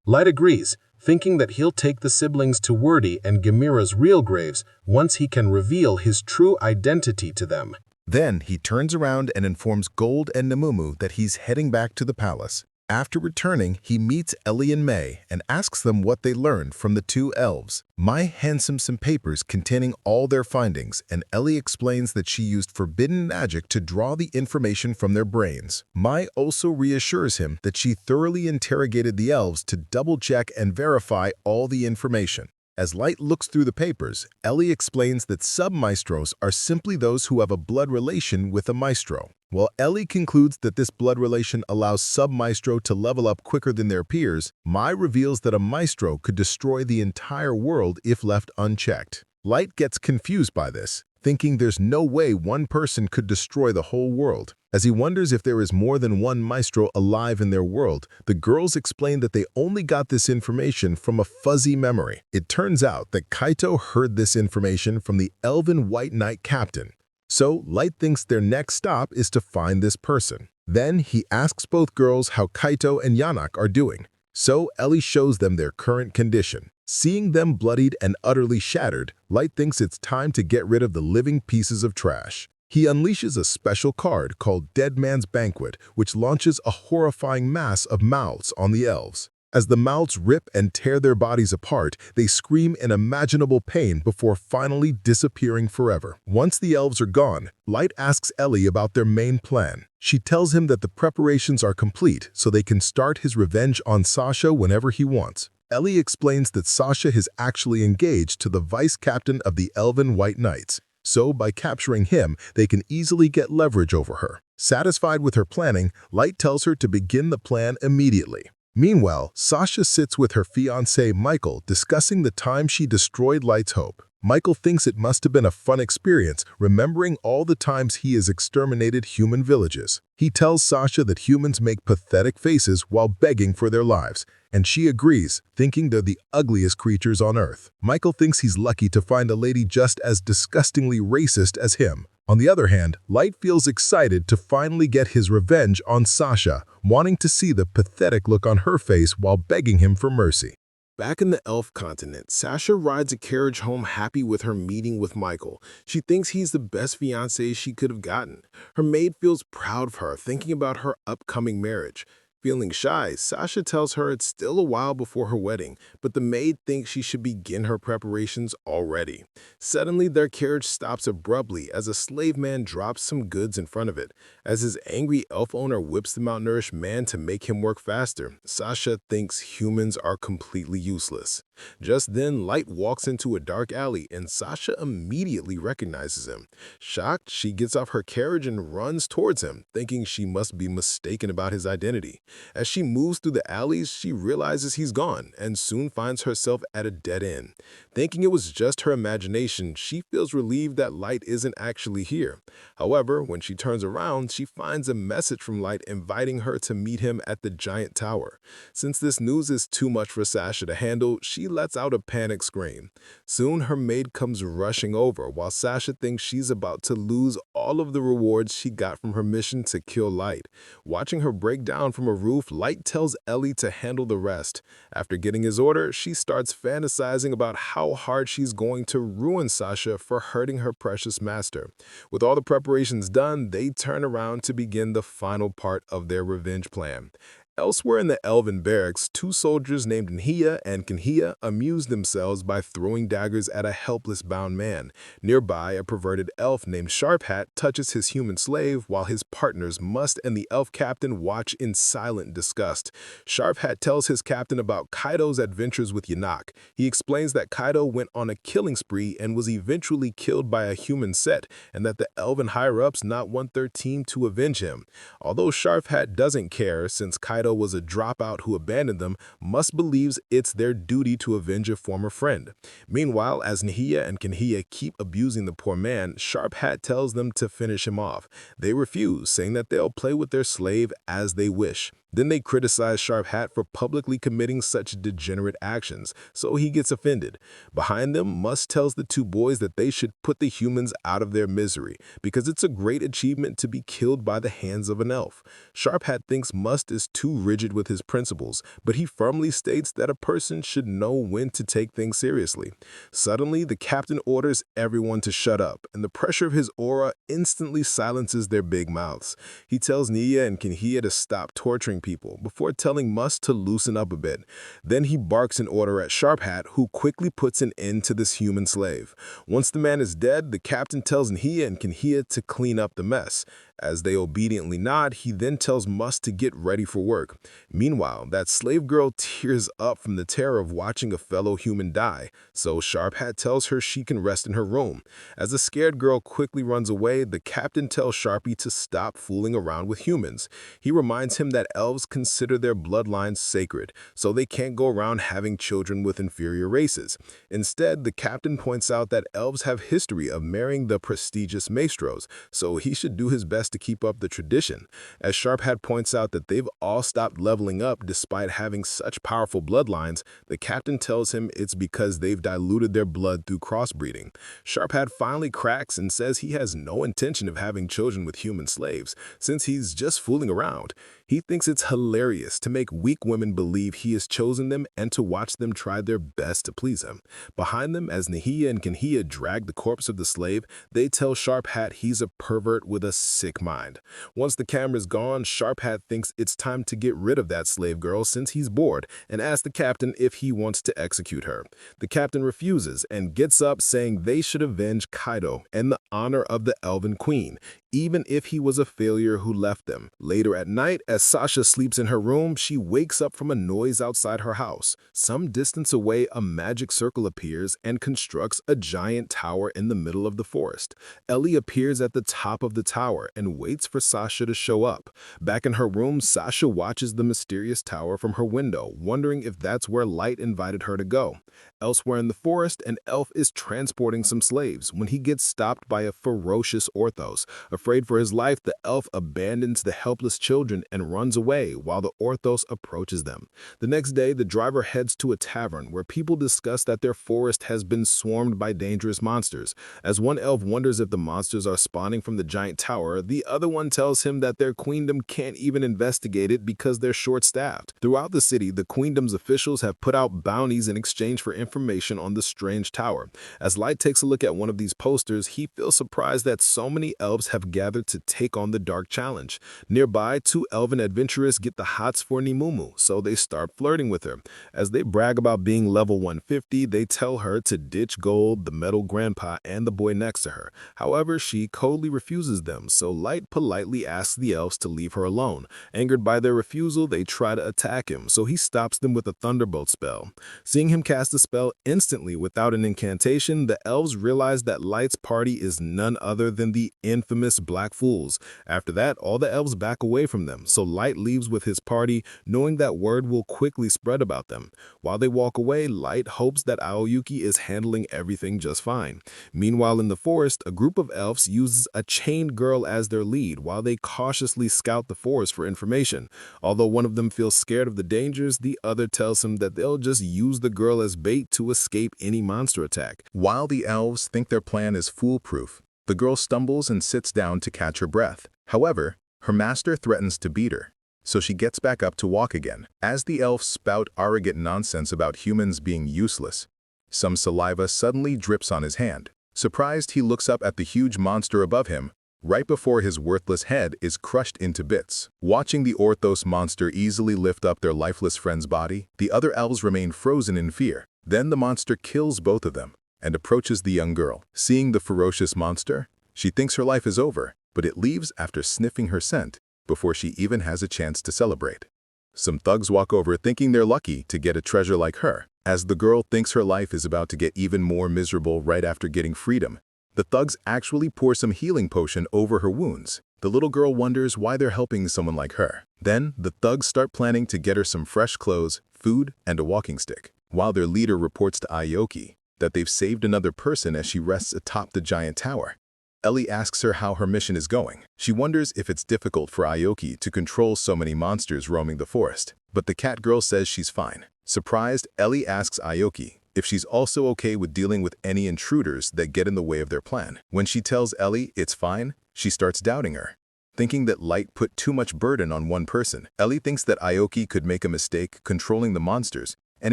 Light agrees, thinking that he'll take the siblings to Wordy and Gamera's real graves once he can reveal his true identity to them.
Then he turns around and informs Gold and Nemamu that he's heading back to the palace. After returning, he meets Ellie and May and asks them what they learned from the two elves. Mai hands him some papers containing all their findings, and Ellie explains that she used forbidden magic to draw the information from their brains. Mai also reassures him that she thoroughly interrogated the elves to double-check and verify all the information. As Light looks through the papers, Ellie explains that sub-maestros are simply those who have a blood relation with a maestro. While Ellie concludes that this blood relation allows sub-maestro to level up quicker than their peers, Mai reveals that a maestro could destroy the entire world if left unchecked. Light gets confused by this, thinking there's no way one person could destroy the whole world. As he wonders if there is more than one maestro alive in their world, the girls explain that they only got this information from a fuzzy memory. It turns out that Kaito heard this information from the Elven White Knight captain. So Light thinks their next stop is to find this person. Then he asks both girls how Kaito and Yanak are doing. So Ellie shows them their current condition. Seeing them bloodied and utterly shattered, Light thinks it's time to get rid of the living pieces of trash. He unleashes a special card called Dead Man's Banquet, which launches a horrifying mass of mouths on the elves. As the mouths rip and tear their bodies apart, they scream in unimaginable pain before finally disappearing forever. Once the elves are gone, Light asks Ellie about their main plan. She tells him that the preparations are complete so they can start his revenge on Sasha whenever he wants. Ellie explains that Sasha is actually engaged to the vice captain of the Elven White Knights. So by capturing him, they can easily get leverage over her. Satisfied with her planning, Light tells her to begin the plan immediately. Meanwhile, Sasha sits with her fiancé Michael discussing the time she destroyed Light's hope. Michael thinks it must have been a fun experience, remembering all the times he has exterminated human villages. He tells Sasha that humans make pathetic faces while begging for their lives, and she agrees, thinking they're the ugliest creatures on Earth. Michael thinks he's lucky to find a lady just as disgustingly racist as him. On the other hand, Light feels excited to finally get his revenge on Sasha, wanting to see the pathetic look on her face while begging him for mercy.
Back in the elf continent, Sasha rides a carriage home happy with her meeting with Michael. She thinks he's the best fiancé she could have gotten. Her maid feels proud of her, thinking about her upcoming marriage. Feeling shy, Sasha tells her it's still a while before her wedding, but the maid thinks she should begin her preparations already. Suddenly, their carriage stops abruptly as a slave man drops some goods in front of it. As his angry elf owner whips the malnourished man to make him work faster, Sasha thinks humans are completely useless. Just then, Light walks into a dark alley and Sasha immediately recognizes him. Shocked, she gets off her carriage and runs towards him, thinking she must be mistaken about his identity. As she moves through the alleys, she realizes he's gone and soon finds herself at a dead end. Thinking it was just her imagination, she feels relieved that Light isn't actually here. However, when she turns around, she finds a message from Light inviting her to meet him at the giant tower. Since this news is too much for Sasha to handle, she lets out a panic scream. Soon, her maid comes rushing over while Sasha thinks she's about to lose all of the rewards she got from her mission to kill Light. Watching her break down from a roof, Light tells Ellie to handle the rest. After getting his order, she starts fantasizing about how hard she's going to ruin Sasha for hurting her precious master. With all the preparations done, they turn around to begin the final part of their revenge plan. Elsewhere in the elven barracks, two soldiers named Nhia and Kanhia amuse themselves by throwing daggers at a helpless bound man. Nearby, a perverted elf named Sharphat touches his human slave while his partners Must and the elf captain watch in silent disgust. Sharphat tells his captain about Kaido's adventures with Yanak. He explains that Kaido went on a killing spree and was eventually killed by a human set, and that the elven higher-ups not want their team to avenge him. Although Sharphat doesn't care, since Kaido was a dropout who abandoned them, Must believes it's their duty to avenge a former friend. Meanwhile, as Nhia and Kanhia keep abusing the poor man, Sharphat tells them to finish him off. They refuse, saying that they'll play with their slave as they wish. Then they criticize Sharphat for publicly committing such degenerate actions, so he gets offended. Behind them, Must tells the two boys that they should put the humans out of their misery, because it's a great achievement to be killed by the hands of an elf. Sharphat thinks Must is too rigid with his principles, but he firmly states that a person should know when to take things seriously. Suddenly, the captain orders everyone to shut up, and the pressure of his aura instantly silences their big mouths. He tells Nia and Kanhia to stop torturing people before telling Must to loosen up a bit. Then he barks an order at Sharphat, who quickly puts an end to this human slave. Once the man is dead, the captain tells Nhia and Kanhia to clean up the mess. As they obediently nod, he then tells Must to get ready for work. Meanwhile, that slave girl tears up from the terror of watching a fellow human die, so Sharphat tells her she can rest in her room. As the scared girl quickly runs away, the captain tells Sharpie to stop fooling around with humans. He reminds him that elves consider their bloodlines sacred, so they can't go around having children with inferior races. Instead, the captain points out that elves have history of marrying the prestigious maestros, so he should do his best to keep up the tradition. As Sharphat points out that they've all stopped leveling up despite having such powerful bloodlines, the captain tells him it's because they've diluted their blood through crossbreeding. Sharphat finally cracks and says he has no intention of having children with human slaves, since he's just fooling around. He thinks it's hilarious to make weak women believe he has chosen them and to watch them try their best to please him. Behind them, as Nhia and Kanhia drag the corpse of the slave, they tell Sharphat he's a pervert with a sick mind. Once the camera's gone, Sharphat thinks it's time to get rid of that slave girl since he's bored, and asks the captain if he wants to execute her. The captain refuses and gets up, saying they should avenge Kaido in the honor of the Elven Queen, even if he was a failure who left them. Later at night, As Sasha sleeps in her room, she wakes up from a noise outside her house. Some distance away, a magic circle appears and constructs a giant tower in the middle of the forest. Ellie appears at the top of the tower and waits for Sasha to show up. Back in her room, Sasha watches the mysterious tower from her window, wondering if that's where Light invited her to go. Elsewhere in the forest, an elf is transporting some slaves when he gets stopped by a ferocious Orthos. Afraid for his life, the elf abandons the helpless children and runs away while the Orthos approaches them. The next day, the driver heads to a tavern where people discuss that their forest has been swarmed by dangerous monsters. As one elf wonders if the monsters are spawning from the giant tower, the other one tells him that their queendom can't even investigate it because they're short-staffed. Throughout the city, the queendom's officials have put out bounties in exchange for information on the strange tower. As Light takes a look at one of these posters, he feels surprised that so many elves have gathered to take on the dark challenge. Nearby, two elven adventurers get the hots for Nimumu, so they start flirting with her. As they brag about being level 150, they tell her to ditch Gold, the metal grandpa, and the boy next to her. However, she coldly refuses them, so Light politely asks the elves to leave her alone. Angered by their refusal, they try to attack him, so he stops them with a thunderbolt spell. Seeing him cast the spell instantly without an incantation, the elves realize that Light's party is none other than the infamous Black Fools. After that, all the elves back away from them, so Light leaves with his party, knowing that word will quickly spread about them. While they walk away, Light hopes that Aoyuki is handling everything just fine. Meanwhile, in the forest, a group of elves uses a chained girl as their lead while they cautiously scout the forest for information. Although one of them feels scared of the dangers, the other tells him that they'll just use the girl as bait to escape any monster attack.
While the elves think their plan is foolproof, the girl stumbles and sits down to catch her breath. However, her master threatens to beat her, so she gets back up to walk again. As the elves spout arrogant nonsense about humans being useless, some saliva suddenly drips on his hand. Surprised, he looks up at the huge monster above him, right before his worthless head is crushed into bits. Watching the Orthos monster easily lift up their lifeless friend's body, the other elves remain frozen in fear. Then the monster kills both of them and approaches the young girl. Seeing the ferocious monster, she thinks her life is over, but it leaves after sniffing her scent before she even has a chance to celebrate. Some thugs walk over thinking they're lucky to get a treasure like her. As the girl thinks her life is about to get even more miserable right after getting freedom, the thugs actually pour some healing potion over her wounds. The little girl wonders why they're helping someone like her. Then, the thugs start planning to get her some fresh clothes, food, and a walking stick, while their leader reports to Aoki that they've saved another person as she rests atop the giant tower. Ellie asks her how her mission is going. She wonders if it's difficult for Aoki to control so many monsters roaming the forest, but the cat girl says she's fine. Surprised, Ellie asks Aoki if she's also okay with dealing with any intruders that get in the way of their plan. When she tells Ellie it's fine, she starts doubting her, thinking that Light put too much burden on one person. Ellie thinks that Aoki could make a mistake controlling the monsters and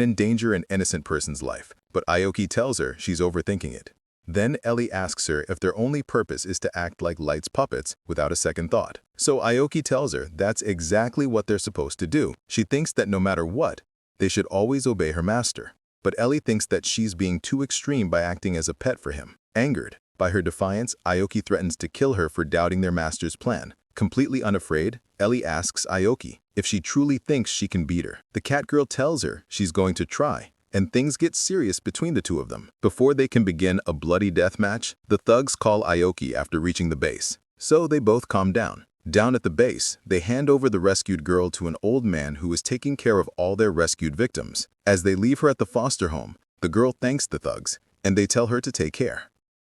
endanger an innocent person's life, but Aoki tells her she's overthinking it. Then Ellie asks her if their only purpose is to act like Light's puppets without a second thought. So Aoki tells her that's exactly what they're supposed to do. She thinks that no matter what, they should always obey her master. But Ellie thinks that she's being too extreme by acting as a pet for him. Angered by her defiance, Aoki threatens to kill her for doubting their master's plan. Completely unafraid, Ellie asks Aoki if she truly thinks she can beat her. The cat girl tells her she's going to try, and things get serious between the two of them. Before they can begin a bloody death match, the thugs call Aoki after reaching the base, so they both calm down. Down at the base, they hand over the rescued girl to an old man who is taking care of all their rescued victims. As they leave her at the foster home, the girl thanks the thugs, and they tell her to take care.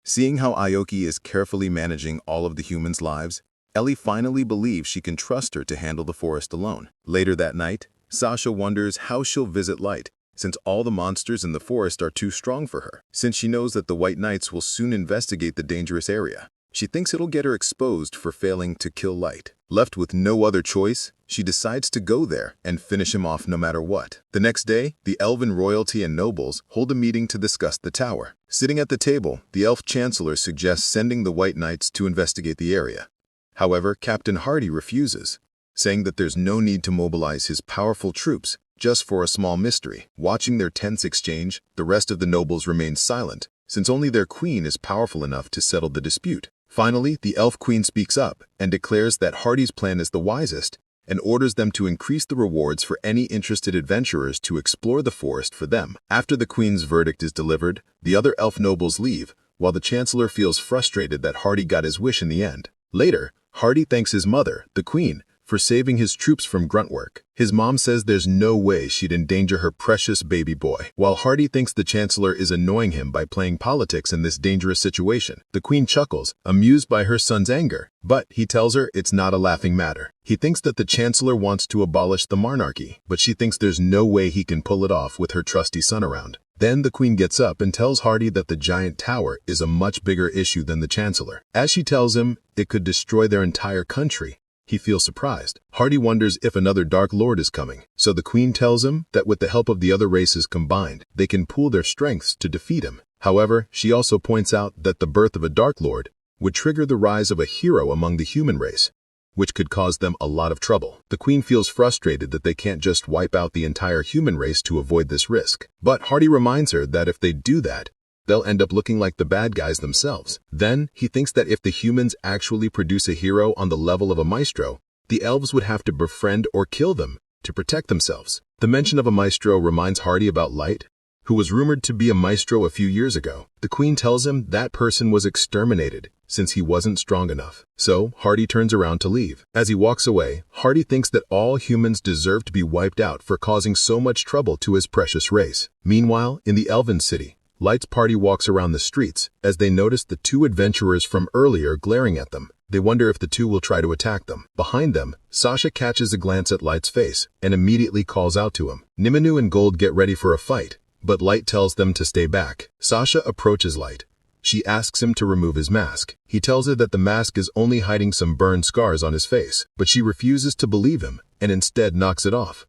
Seeing how Aoki is carefully managing all of the humans' lives, Ellie finally believes she can trust her to handle the forest alone. Later that night, Sasha wonders how she'll visit Light, since all the monsters in the forest are too strong for her. Since she knows that the White Knights will soon investigate the dangerous area, she thinks it'll get her exposed for failing to kill Light. Left with no other choice, she decides to go there and finish him off no matter what. The next day, the elven royalty and nobles hold a meeting to discuss the tower. Sitting at the table, the elf chancellor suggests sending the White Knights to investigate the area. However, Captain Hardy refuses, saying that there's no need to mobilize his powerful troops just for a small mystery. Watching their tense exchange, the rest of the nobles remain silent, since only their queen is powerful enough to settle the dispute. Finally, the elf queen speaks up and declares that Hardy's plan is the wisest and orders them to increase the rewards for any interested adventurers to explore the forest for them. After the queen's verdict is delivered, the other elf nobles leave, while the chancellor feels frustrated that Hardy got his wish in the end. Later, Hardy thanks his mother, the queen, for saving his troops from grunt work. His mom says there's no way she'd endanger her precious baby boy. While Hardy thinks the chancellor is annoying him by playing politics in this dangerous situation, the queen chuckles, amused by her son's anger. But he tells her it's not a laughing matter. He thinks that the chancellor wants to abolish the monarchy, but she thinks there's no way he can pull it off with her trusty son around. Then the queen gets up and tells Hardy that the giant tower is a much bigger issue than the chancellor. As she tells him it could destroy their entire country, he feels surprised. Hardy wonders if another Dark Lord is coming, so the queen tells him that with the help of the other races combined, they can pool their strengths to defeat him. However, she also points out that the birth of a Dark Lord would trigger the rise of a hero among the human race, which could cause them a lot of trouble. The queen feels frustrated that they can't just wipe out the entire human race to avoid this risk. But Hardy reminds her that if they do that, they'll end up looking like the bad guys themselves. Then, he thinks that if the humans actually produce a hero on the level of a maestro, the elves would have to befriend or kill them to protect themselves. The mention of a maestro reminds Hardy about Light, who was rumored to be a maestro a few years ago. The queen tells him that person was exterminated since he wasn't strong enough. So, Hardy turns around to leave. As he walks away, Hardy thinks that all humans deserve to be wiped out for causing so much trouble to his precious race. Meanwhile, in the Elven city, Light's party walks around the streets as they notice the two adventurers from earlier glaring at them. They wonder if the two will try to attack them. Behind them, Sasha catches a glance at Light's face and immediately calls out to him. Niminu and Gold get ready for a fight, but Light tells them to stay back. Sasha approaches Light. She asks him to remove his mask. He tells her that the mask is only hiding some burn scars on his face, but she refuses to believe him and instead knocks it off,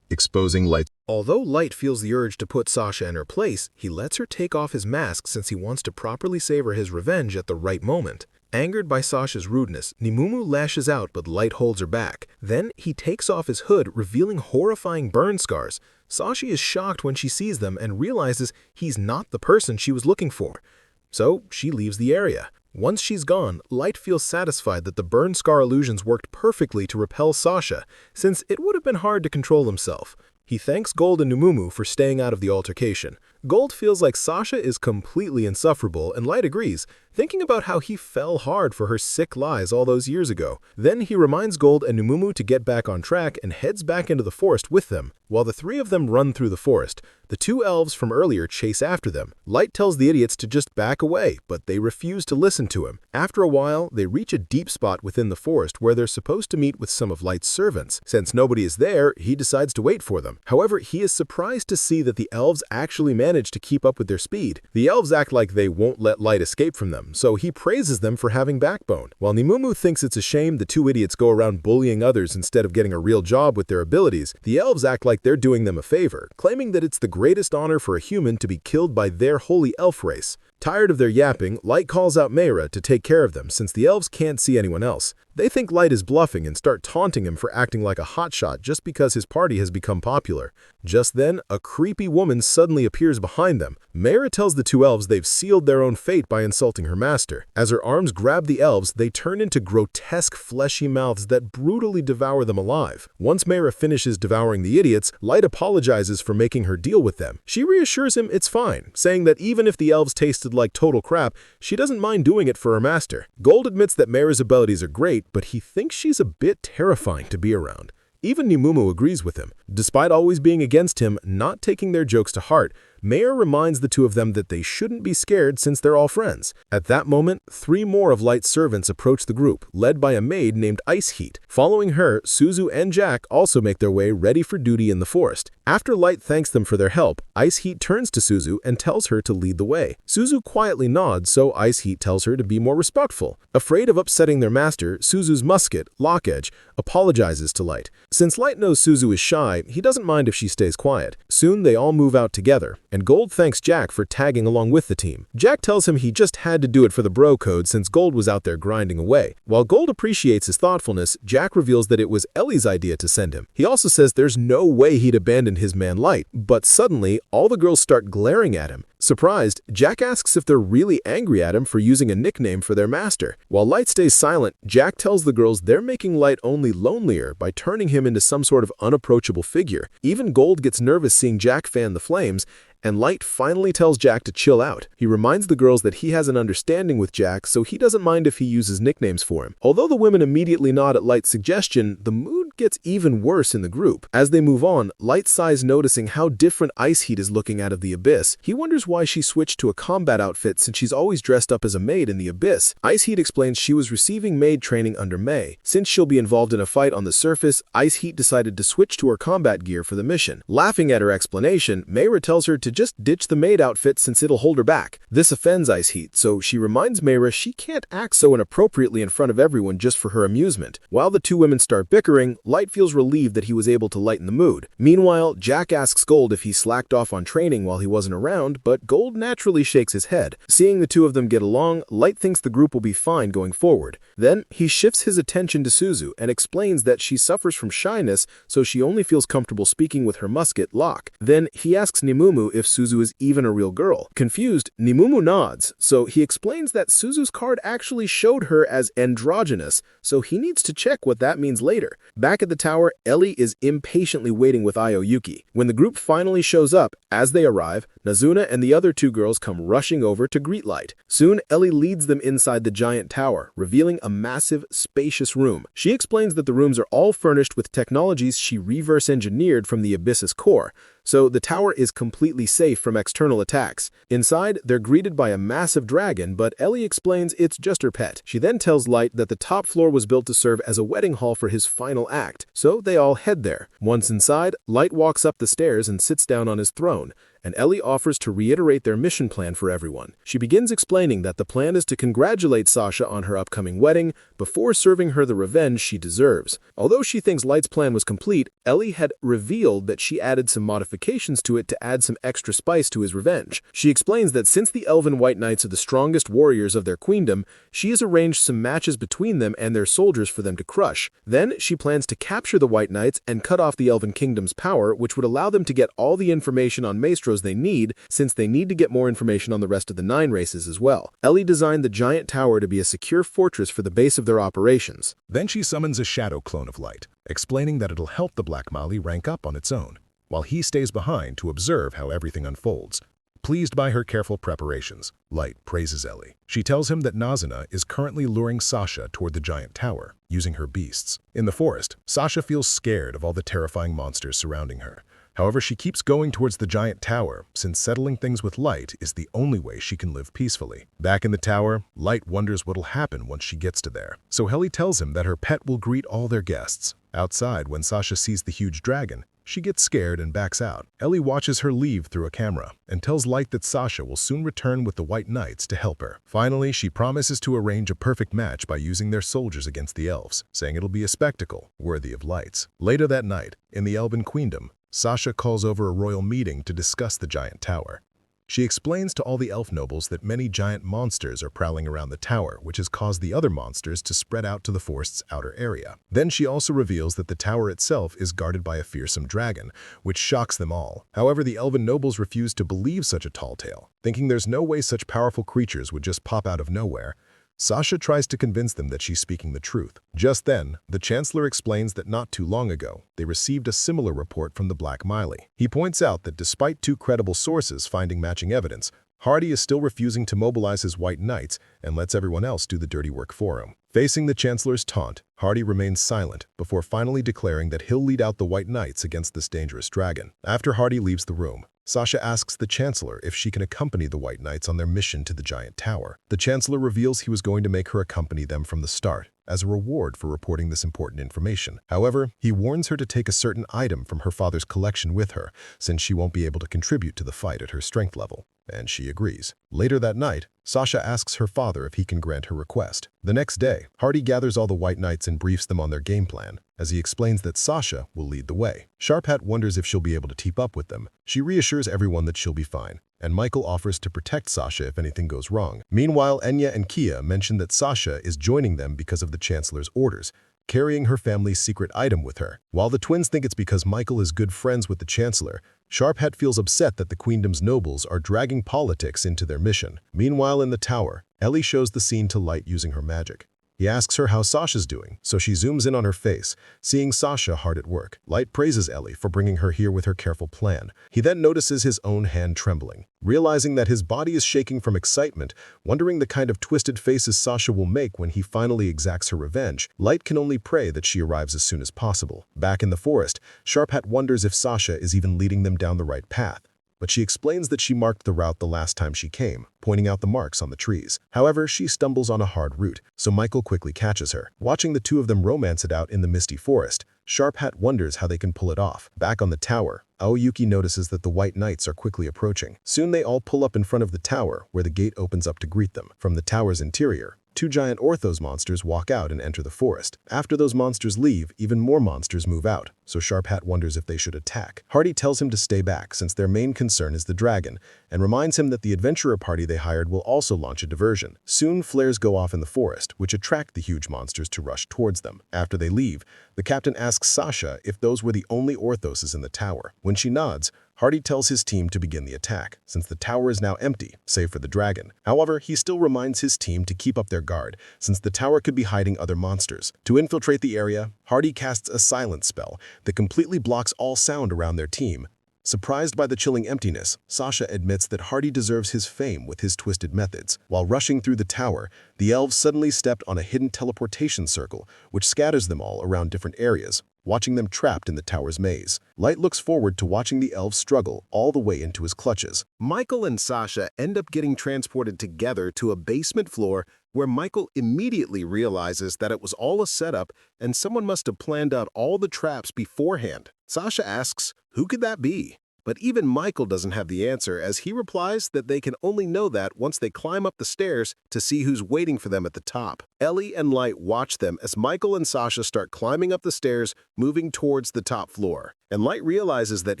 exposing Light.
Although Light feels the urge to put Sasha in her place, he lets her take off his mask since he wants to properly savor his revenge at the right moment. Angered by Sasha's rudeness, Nimumu lashes out but Light holds her back. Then he takes off his hood, revealing horrifying burn scars. Sasha is shocked when she sees them and realizes he's not the person she was looking for. So she leaves the area. Once she's gone, Light feels satisfied that the burn scar illusions worked perfectly to repel Sasha, since it would have been hard to control himself. He thanks Gold and Numumu for staying out of the altercation. Gold feels like Sasha is completely insufferable, and Light agrees, thinking about how he fell hard for her sick lies all those years ago. Then he reminds Gold and Numumu to get back on track and heads back into the forest with them. While the three of them run through the forest, the two elves from earlier chase after them. Light tells the idiots to just back away, but they refuse to listen to him. After a while, they reach a deep spot within the forest where they're supposed to meet with some of Light's servants. Since nobody is there, he decides to wait for them. However, he is surprised to see that the elves actually manage to keep up with their speed. The elves act like they won't let Light escape from them, so he praises them for having backbone. While Nimumu thinks it's a shame the two idiots go around bullying others instead of getting a real job with their abilities, the elves act like they're doing them a favor, claiming that it's the greatest honor for a human to be killed by their holy elf race. Tired of their yapping, Light calls out Mayra to take care of them since the elves can't see anyone else. They think Light is bluffing and start taunting him for acting like a hotshot just because his party has become popular. Just then, a creepy woman suddenly appears behind them. Mayra tells the two elves they've sealed their own fate by insulting her master. As her arms grab the elves, they turn into grotesque fleshy mouths that brutally devour them alive. Once Mayra finishes devouring the idiots, Light apologizes for making her deal with them. She reassures him it's fine, saying that even if the elves tasted like total crap, she doesn't mind doing it for her master. Gold admits that Mayra's abilities are great, but he thinks she's a bit terrifying to be around. Even Nimumu agrees with him. Despite always being against him, not taking their jokes to heart, Mayor reminds the two of them that they shouldn't be scared since they're all friends. At that moment, three more of Light's servants approach the group, led by a maid named Ice Heat. Following her, Suzu and Jack also make their way ready for duty in the forest. After Light thanks them for their help, Ice Heat turns to Suzu and tells her to lead the way. Suzu quietly nods, so Ice Heat tells her to be more respectful. Afraid of upsetting their master, Suzu's musket, Lockedge, apologizes to Light. Since Light knows Suzu is shy, he doesn't mind if she stays quiet. Soon they all move out together. and Gold thanks Jack for tagging along with the team. Jack tells him he just had to do it for the bro code since Gold was out there grinding away. While Gold appreciates his thoughtfulness, Jack reveals that it was Ellie's idea to send him. He also says there's no way he'd abandon his man Light, but suddenly, all the girls start glaring at him. Surprised, Jack asks if they're really angry at him for using a nickname for their master. While Light stays silent, Jack tells the girls they're making Light only lonelier by turning him into some sort of unapproachable figure. Even Gold gets nervous seeing Jack fan the flames, and Light finally tells Jack to chill out. He reminds the girls that he has an understanding with Jack, so he doesn't mind if he uses nicknames for him. Although the women immediately nod at Light's suggestion, the mood gets even worse in the group. As they move on, Light sighs noticing how different Ice Heat is looking out of the abyss. He wonders why she switched to a combat outfit since she's always dressed up as a maid in the abyss. Ice Heat explains she was receiving maid training under May. Since she'll be involved in a fight on the surface, Ice Heat decided to switch to her combat gear for the mission. Laughing at her explanation, Mayra tells her to just ditch the maid outfit since it'll hold her back. This offends Ice Heat, so she reminds Mayra she can't act so inappropriately in front of everyone just for her amusement. While the two women start bickering, Light feels relieved that he was able to lighten the mood. Meanwhile, Jack asks Gold if he slacked off on training while he wasn't around, but Gold naturally shakes his head. Seeing the two of them get along, Light thinks the group will be fine going forward. Then, he shifts his attention to Suzu and explains that she suffers from shyness, so she only feels comfortable speaking with her musket, Locke. Then, he asks Nimumu if Suzu is even a real girl. Confused, Nimumu nods, so he explains that Suzu's card actually showed her as androgynous, so he needs to check what that means later. Back at the tower, Ellie is impatiently waiting with Aoyuki. When the group finally shows up, as they arrive, Nazuna and the other two girls come rushing over to greet Light. Soon, Ellie leads them inside the giant tower, revealing a massive, spacious room. She explains that the rooms are all furnished with technologies she reverse-engineered from the Abyss's core, so the tower is completely safe from external attacks. Inside, they're greeted by a massive dragon, but Ellie explains it's just her pet. She then tells Light that the top floor was built to serve as a wedding hall for his final act, so they all head there. Once inside, Light walks up the stairs and sits down on his throne, and Ellie offers to reiterate their mission plan for everyone. She begins explaining that the plan is to congratulate Sasha on her upcoming wedding before serving her the revenge she deserves. Although she thinks Light's plan was complete, Ellie had revealed that she added some modifications to it to add some extra spice to his revenge. She explains that since the Elven White Knights are the strongest warriors of their queendom, she has arranged some matches between them and their soldiers for them to crush. Then, she plans to capture the White Knights and cut off the Elven Kingdom's power, which would allow them to get all the information on Maestros they need, since they need to get more information on the rest of the 9 races as well. Ellie designed the giant tower to be a secure fortress for the base of their operations.
Then she summons a shadow clone of Light, explaining that it'll help the Black Mali rank up on its own, while he stays behind to observe how everything unfolds. Pleased by her careful preparations, Light praises Ellie. She tells him that Nazuna is currently luring Sasha toward the giant tower, using her beasts. In the forest, Sasha feels scared of all the terrifying monsters surrounding her. However, she keeps going towards the giant tower, since settling things with Light is the only way she can live peacefully. Back in the tower, Light wonders what'll happen once she gets to there. So Ellie tells him that her pet will greet all their guests. Outside, when Sasha sees the huge dragon, she gets scared and backs out. Ellie watches her leave through a camera and tells Light that Sasha will soon return with the White Knights to help her. Finally, she promises to arrange a perfect match by using their soldiers against the elves, saying it'll be a spectacle worthy of Light's. Later that night, in the Elven Queendom, Sasha calls over a royal meeting to discuss the giant tower. She explains to all the elf nobles that many giant monsters are prowling around the tower, which has caused the other monsters to spread out to the forest's outer area. Then she also reveals that the tower itself is guarded by a fearsome dragon, which shocks them all. However, the elven nobles refuse to believe such a tall tale, thinking there's no way such powerful creatures would just pop out of nowhere. Sasha tries to convince them that she's speaking the truth. Just then, the Chancellor explains that not too long ago, they received a similar report from the Black Mili. He points out that despite 2 credible sources finding matching evidence, Hardy is still refusing to mobilize his White Knights and lets everyone else do the dirty work for him. Facing the Chancellor's taunt, Hardy remains silent before finally declaring that he'll lead out the White Knights against this dangerous dragon. After Hardy leaves the room, Sasha asks the Chancellor if she can accompany the White Knights on their mission to the giant tower. The Chancellor reveals he was going to make her accompany them from the start, as a reward for reporting this important information. However, he warns her to take a certain item from her father's collection with her, since she won't be able to contribute to the fight at her strength level. and she agrees. Later that night, Sasha asks her father if he can grant her request. The next day, Hardy gathers all the White Knights and briefs them on their game plan, as he explains that Sasha will lead the way. Sharp Hat wonders if she'll be able to keep up with them. She reassures everyone that she'll be fine, and Michael offers to protect Sasha if anything goes wrong. Meanwhile, Enya and Kia mention that Sasha is joining them because of the Chancellor's orders, carrying her family's secret item with her. While the twins think it's because Michael is good friends with the Chancellor, Sharp Hat feels upset that the Queendom's nobles are dragging politics into their mission. Meanwhile, in the tower, Ellie shows the scene to Light using her magic. He asks her how Sasha's doing, so she zooms in on her face, seeing Sasha hard at work. Light praises Ellie for bringing her here with her careful plan. He then notices his own hand trembling. Realizing that his body is shaking from excitement, wondering the kind of twisted faces Sasha will make when he finally exacts her revenge, Light can only pray that she arrives as soon as possible. Back in the forest, Sharp Hat wonders if Sasha is even leading them down the right path, but she explains that she marked the route the last time she came, pointing out the marks on the trees. However, she stumbles on a hard route, so Michael quickly catches her. Watching the two of them romance it out in the misty forest, Sharp Hat wonders how they can pull it off. Back on the tower, Aoyuki notices that the White Knights are quickly approaching. Soon they all pull up in front of the tower, where the gate opens up to greet them. From the tower's interior, two giant Orthos monsters walk out and enter the forest. After those monsters leave, even more monsters move out, so Sharp Hat wonders if they should attack. Hardy tells him to stay back since their main concern is the dragon, and reminds him that the adventurer party they hired will also launch a diversion. Soon flares go off in the forest, which attract the huge monsters to rush towards them. After they leave, the captain asks Sasha if those were the only Orthoses in the tower. When she nods, Hardy tells his team to begin the attack, since the tower is now empty, save for the dragon. However, he still reminds his team to keep up their guard, since the tower could be hiding other monsters. To infiltrate the area, Hardy casts a silence spell that completely blocks all sound around their team. Surprised by the chilling emptiness, Sasha admits that Hardy deserves his fame with his twisted methods. While rushing through the tower, the elves suddenly stepped on a hidden teleportation circle, which scatters them all around different areas, watching them trapped in the tower's maze. Light looks forward to watching the elves struggle all the way into his clutches.
Michael and Sasha end up getting transported together to a basement floor where Michael immediately realizes that it was all a setup and someone must have planned out all the traps beforehand. Sasha asks, who could that be? But even Michael doesn't have the answer, as he replies that they can only know that once they climb up the stairs to see who's waiting for them at the top. Ellie and Light watch them as Michael and Sasha start climbing up the stairs, moving towards the top floor. And Light realizes that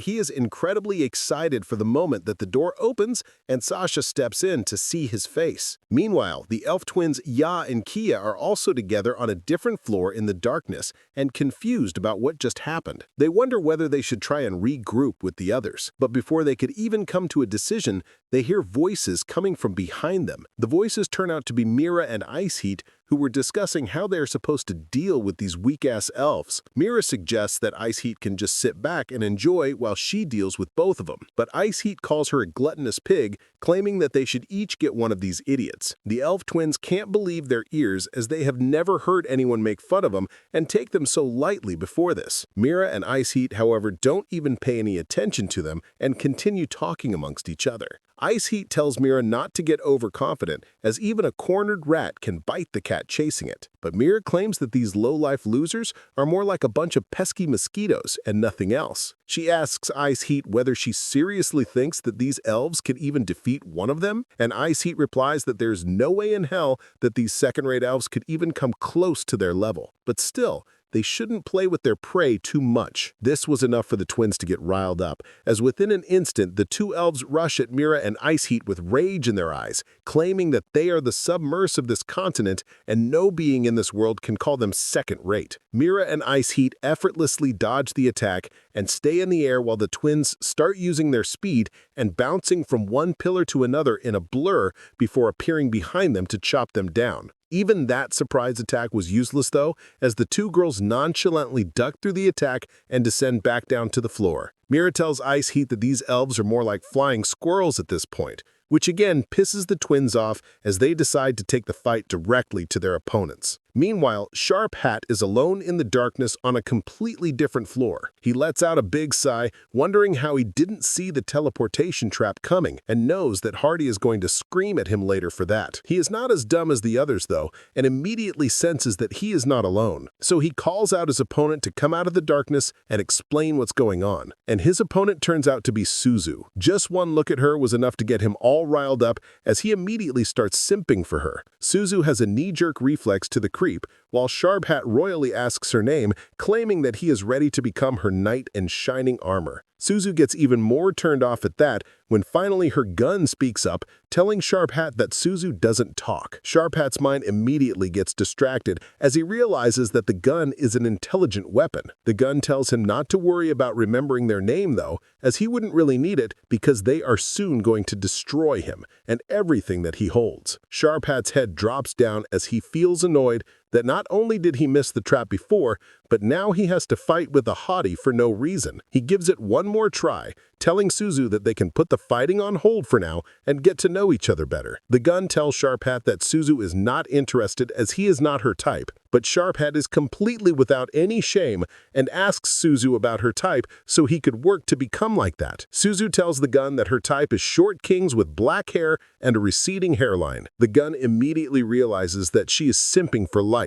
he is incredibly excited for the moment that the door opens and Sasha steps in to see his face. Meanwhile, the elf twins Ya and Kia are also together on a different floor in the darkness and confused about what just happened. They wonder whether they should try and regroup with the others. But before they could even come to a decision, they hear voices coming from behind them. The voices turn out to be Mira and Ice Heat, who were discussing how they are supposed to deal with these weak-ass elves. Mira suggests that Ice Heat can just sit back and enjoy while she deals with both of them. But Ice Heat calls her a gluttonous pig, claiming that they should each get one of these idiots. The elf twins can't believe their ears, as they have never heard anyone make fun of them and take them so lightly before this. Mira and Ice Heat, however, don't even pay any attention to them and continue talking amongst each other. Ice Heat tells Mira not to get overconfident, as even a cornered rat can bite the cat chasing it. But Mira claims that these low-life losers are more like a bunch of pesky mosquitoes and nothing else. She asks Ice Heat whether she seriously thinks that these elves could even defeat one of them, and Ice Heat replies that there's no way in hell that these second-rate elves could even come close to their level. But still, they shouldn't play with their prey too much. This was enough for the twins to get riled up, as within an instant, the two elves rush at Mira and Ice Heat with rage in their eyes, claiming that they are the submerse of this continent and no being in this world can call them second-rate. Mira and Ice Heat effortlessly dodge the attack and stay in the air while the twins start using their speed and bouncing from one pillar to another in a blur before appearing behind them to chop them down. Even that surprise attack was useless though, as the two girls nonchalantly duck through the attack and descend back down to the floor. Mira tells Ice Heat that these elves are more like flying squirrels at this point, which again pisses the twins off as they decide to take the fight directly to their opponents.
Meanwhile, Sharp Hat is alone in the darkness on a completely different floor. He lets out a big sigh, wondering how he didn't see the teleportation trap coming, and knows that Hardy is going to scream at him later for that. He is not as dumb as the others, though, and immediately senses that he is not alone. So he calls out his opponent to come out of the darkness and explain what's going on. And his opponent turns out to be Suzu. Just one look at her was enough to get him all riled up as he immediately starts simping for her. Suzu has a knee-jerk reflex to the creep, while Sharp Hat royally asks her name, claiming that he is ready to become her knight in shining armor. Suzu gets even more turned off at that when finally her gun speaks up, telling Sharp Hat that Suzu doesn't talk. Sharp Hat's mind immediately gets distracted as he realizes that the gun is an intelligent weapon. The gun tells him not to worry about remembering their name, though, as he wouldn't really need it because they are soon going to destroy him and everything that he holds. Sharp Hat's head drops down as he feels annoyed that not only did he miss the trap before, but now he has to fight with a hottie for no reason. He gives it one more try, telling Suzu that they can put the fighting on hold for now and get to know each other better. The gun tells Sharp Hat that Suzu is not interested as he is not her type, but Sharp Hat is completely without any shame and asks Suzu about her type so he could work to become like that. Suzu tells the gun that her type is short kings with black hair and a receding hairline. The gun immediately realizes that she is simping for Light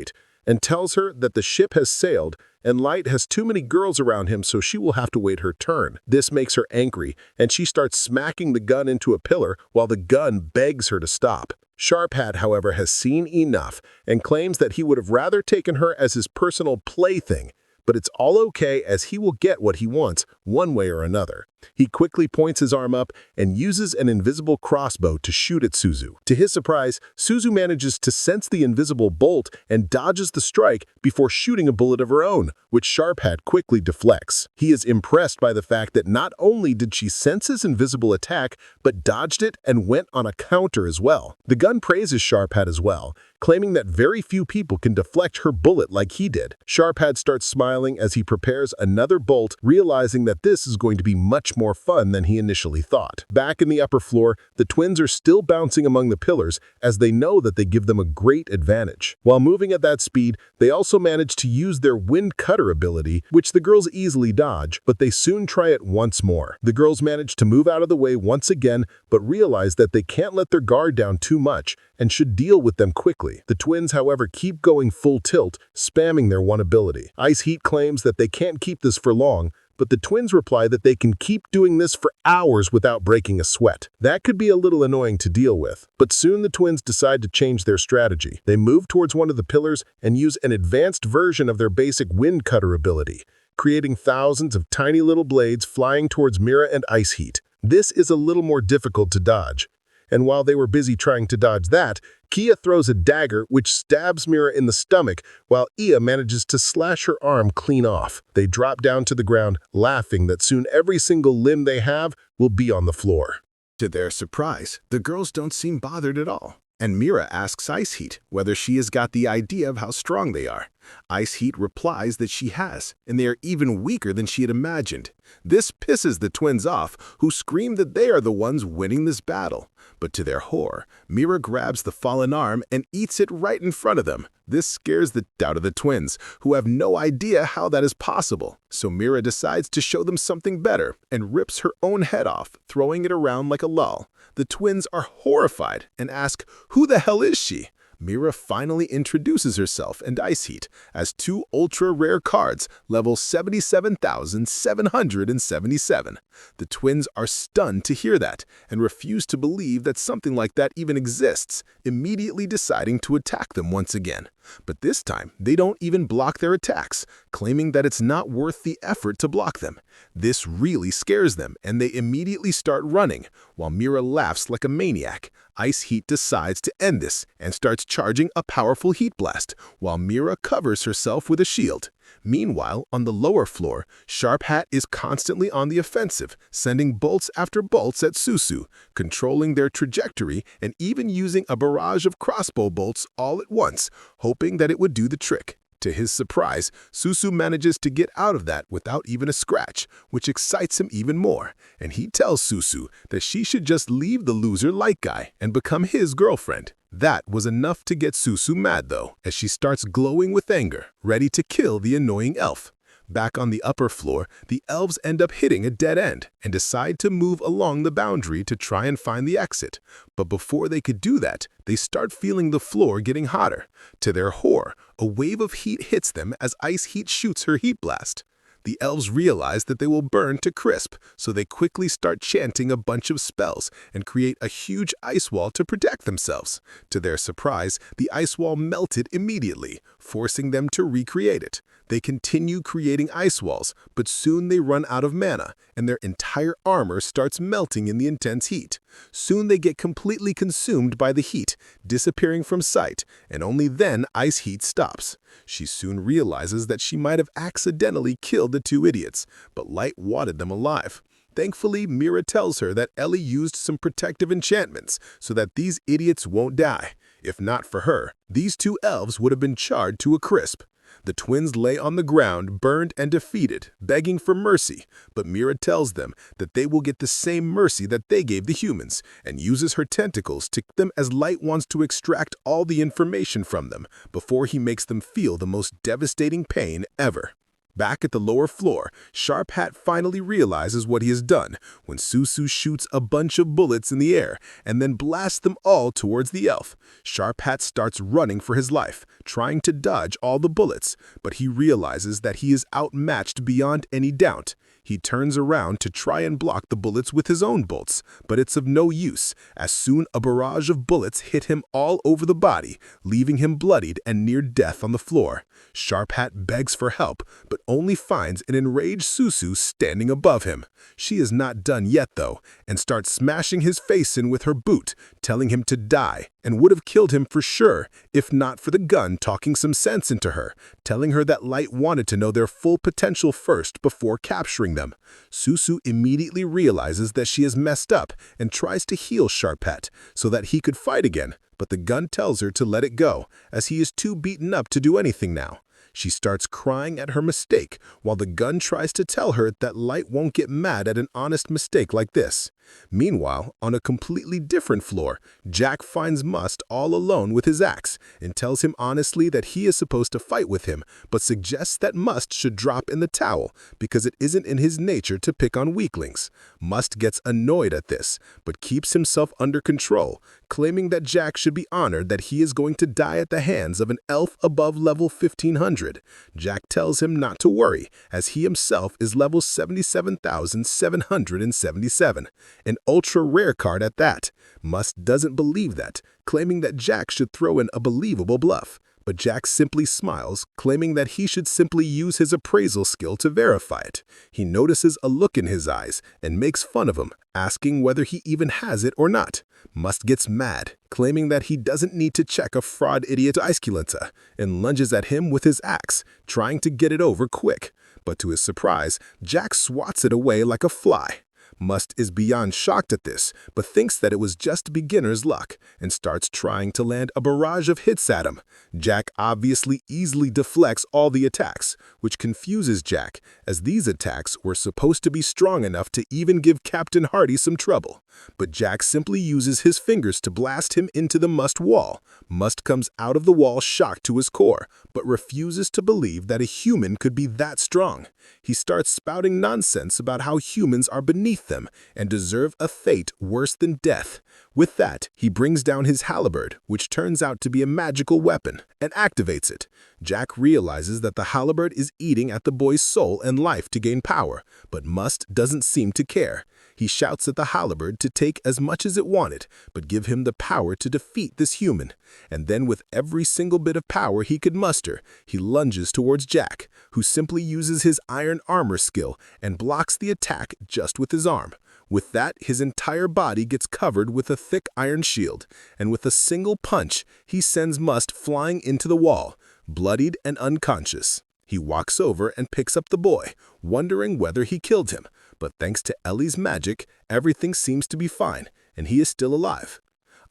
and tells her that the ship has sailed and Light has too many girls around him, so she will have to wait her turn. This makes her angry, and she starts smacking the gun into a pillar while the gun begs her to stop. Sharp Hat, however, has seen enough and claims that he would have rather taken her as his personal plaything, but it's all okay as he will get what he wants one way or another. He quickly points his arm up and uses an invisible crossbow to shoot at Suzu. To his surprise, Suzu manages to sense the invisible bolt and dodges the strike before shooting a bullet of her own, which Sharp Hat quickly deflects. He is impressed by the fact that not only did she sense his invisible attack, but dodged it and went on a counter as well. The gun praises Sharp Hat as well, claiming that very few people can deflect her bullet like he did. Sharp Hat starts smiling as he prepares another bolt, realizing that this is going to be much more fun than he initially thought. Back in the upper floor, the twins are still bouncing among the pillars as they know that they give them a great advantage. While moving at that speed, they also manage to use their wind cutter ability, which the girls easily dodge, but they soon try it once more. The girls manage to move out of the way once again, but realize that they can't let their guard down too much and should deal with them quickly. The twins, however, keep going full tilt, spamming their one ability. Ice Heat claims that they can't keep this for long, but the twins reply that they can keep doing this for hours without breaking a sweat. That could be a little annoying to deal with, but soon the twins decide to change their strategy. They move towards one of the pillars and use an advanced version of their basic wind cutter ability, creating thousands of tiny little blades flying towards Mira and Ice Heat. This is a little more difficult to dodge, and while they were busy trying to dodge that, Kia throws a dagger which stabs Mira in the stomach, while Ia manages to slash her arm clean off. They drop down to the ground, laughing that soon every single limb they have will be on the floor.
To their surprise, the girls don't seem bothered at all, and Mira asks Ice Heat whether she has got the idea of how strong they are. Ice Heat replies that she has, and they are even weaker than she had imagined. This pisses the twins off, who scream that they are the ones winning this battle. But to their horror, Mira grabs the fallen arm and eats it right in front of them. This scares the out of the twins, who have no idea how that is possible. So Mira decides to show them something better and rips her own head off, throwing it around like a lol. The twins are horrified and ask, "Who the hell is she?" Mira finally introduces herself and Ice Heat as two ultra-rare cards, level 77,777. The twins are stunned to hear that and refuse to believe that something like that even exists, immediately deciding to attack them once again. But this time, they don't even block their attacks, claiming that it's not worth the effort to block them. This really scares them, and they immediately start running, while Mira laughs like a maniac. Ice Heat decides to end this and starts charging a powerful heat blast, while Mira covers herself with a shield. Meanwhile, on the lower floor, Sharp Hat is constantly on the offensive, sending bolts after bolts at Suzu, controlling their trajectory and even using a barrage of crossbow bolts all at once, hoping that it would do the trick. To his surprise, Suzu manages to get out of that without even a scratch, which excites him even more, and he tells Suzu that she should just leave the loser Light Guy and become his girlfriend.
That was enough to get Susu mad, though, as she starts glowing with anger, ready to kill the annoying elf. Back on the upper floor, the elves end up hitting a dead end and decide to move along the boundary to try and find the exit. But before they could do that, they start feeling the floor getting hotter. To their horror, a wave of heat hits them as ice heat shoots her heat blast. The elves realize that they will burn to crisp, so they quickly start chanting a bunch of spells and create a huge ice wall to protect themselves. To their surprise, the ice wall melted immediately, forcing them to recreate it. They continue creating ice walls, but soon they run out of mana, and their entire armor starts melting in the intense heat. Soon they get completely consumed by the heat, disappearing from sight, and only then ice heat stops. She soon realizes that she might have accidentally killed the two idiots, but light wadded them alive. Thankfully, Mira tells her that Ellie used some protective enchantments so that these idiots won't die. If not for her, these two elves would have been charred to a crisp. The twins lay on the ground, burned and defeated, begging for mercy, but Mira tells them that they will get the same mercy that they gave the humans, and uses her tentacles to kill them as Light wants to extract all the information from them before he makes them feel the most devastating pain ever. Back at the lower floor, Sharp Hat finally realizes what he has done when Susu shoots a bunch of bullets in the air and then blasts them all towards the elf. Sharp Hat starts running for his life, trying to dodge all the bullets, but he realizes that he is outmatched beyond any doubt. He turns around to try and block the bullets with his own bolts, but it's of no use, as soon a barrage of bullets hit him all over the body, leaving him bloodied and near death on the floor. Sharp Hat begs for help, but only finds an enraged Susu standing above him. She is not done yet, though, and starts smashing his face in with her boot, telling him to die, and would have killed him for sure, if not for the gun talking some sense into her, telling her that Light wanted to know their full potential first before capturing them. Susu immediately realizes that she has messed up and tries to heal Sharp Hat so that he could fight again, but the gun tells her to let it go, as he is too beaten up to do anything now. She starts crying at her mistake, while the gun tries to tell her that Light won't get mad at an honest mistake like this. Meanwhile, on a completely different floor, Jack finds Must all alone with his axe and tells him honestly that he is supposed to fight with him, but suggests that Must should drop in the towel because it isn't in his nature to pick on weaklings. Must gets annoyed at this, but keeps himself under control, claiming that Jack should be honored that he is going to die at the hands of an elf above level 1500. Jack tells him not to worry, as he himself is level 77,777. An ultra-rare card at that. Must doesn't believe that, claiming that Jack should throw in a believable bluff. But Jack simply smiles, claiming that he should simply use his appraisal skill to verify it. He notices a look in his eyes and makes fun of him, asking whether he even has it or not. Must gets mad, claiming that he doesn't need to check a fraud idiot Iceculenta, and lunges at him with his axe, trying to get it over quick. But to his surprise, Jack swats it away like a fly. Must is beyond shocked at this, but thinks that it was just beginner's luck, and starts trying to land a barrage of hits at him. Jack obviously easily deflects all the attacks, which confuses Jack, as these attacks were supposed to be strong enough to even give Captain Hardy some trouble. But Jack simply uses his fingers to blast him into the Must wall. Must comes out of the wall shocked to his core, but refuses to believe that a human could be that strong. He starts spouting nonsense about how humans are beneath them and deserve a fate worse than death. With that, he brings down his halberd, which turns out to be a magical weapon, and activates it. Jack realizes that the halberd is eating at the boy's soul and life to gain power, but Must doesn't seem to care. He shouts at the halberd to take as much as it wanted, but give him the power to defeat this human. And then with every single bit of power he could muster, he lunges towards Jack, who simply uses his iron armor skill and blocks the attack just with his arm. With that, his entire body gets covered with a thick iron shield, and with a single punch, he sends Must flying into the wall, bloodied and unconscious. He walks over and picks up the boy, wondering whether he killed him, but thanks to Ellie's magic, everything seems to be fine, and he is still alive.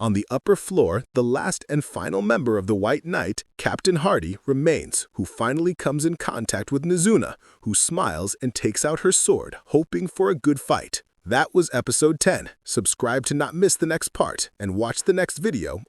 On the upper floor, the last and final member of the White Knight, Captain Hardy, remains, who finally comes in contact with Nizuna, who smiles and takes out her sword, hoping for a good fight. That was episode 10. Subscribe to not miss the next part, and watch the next video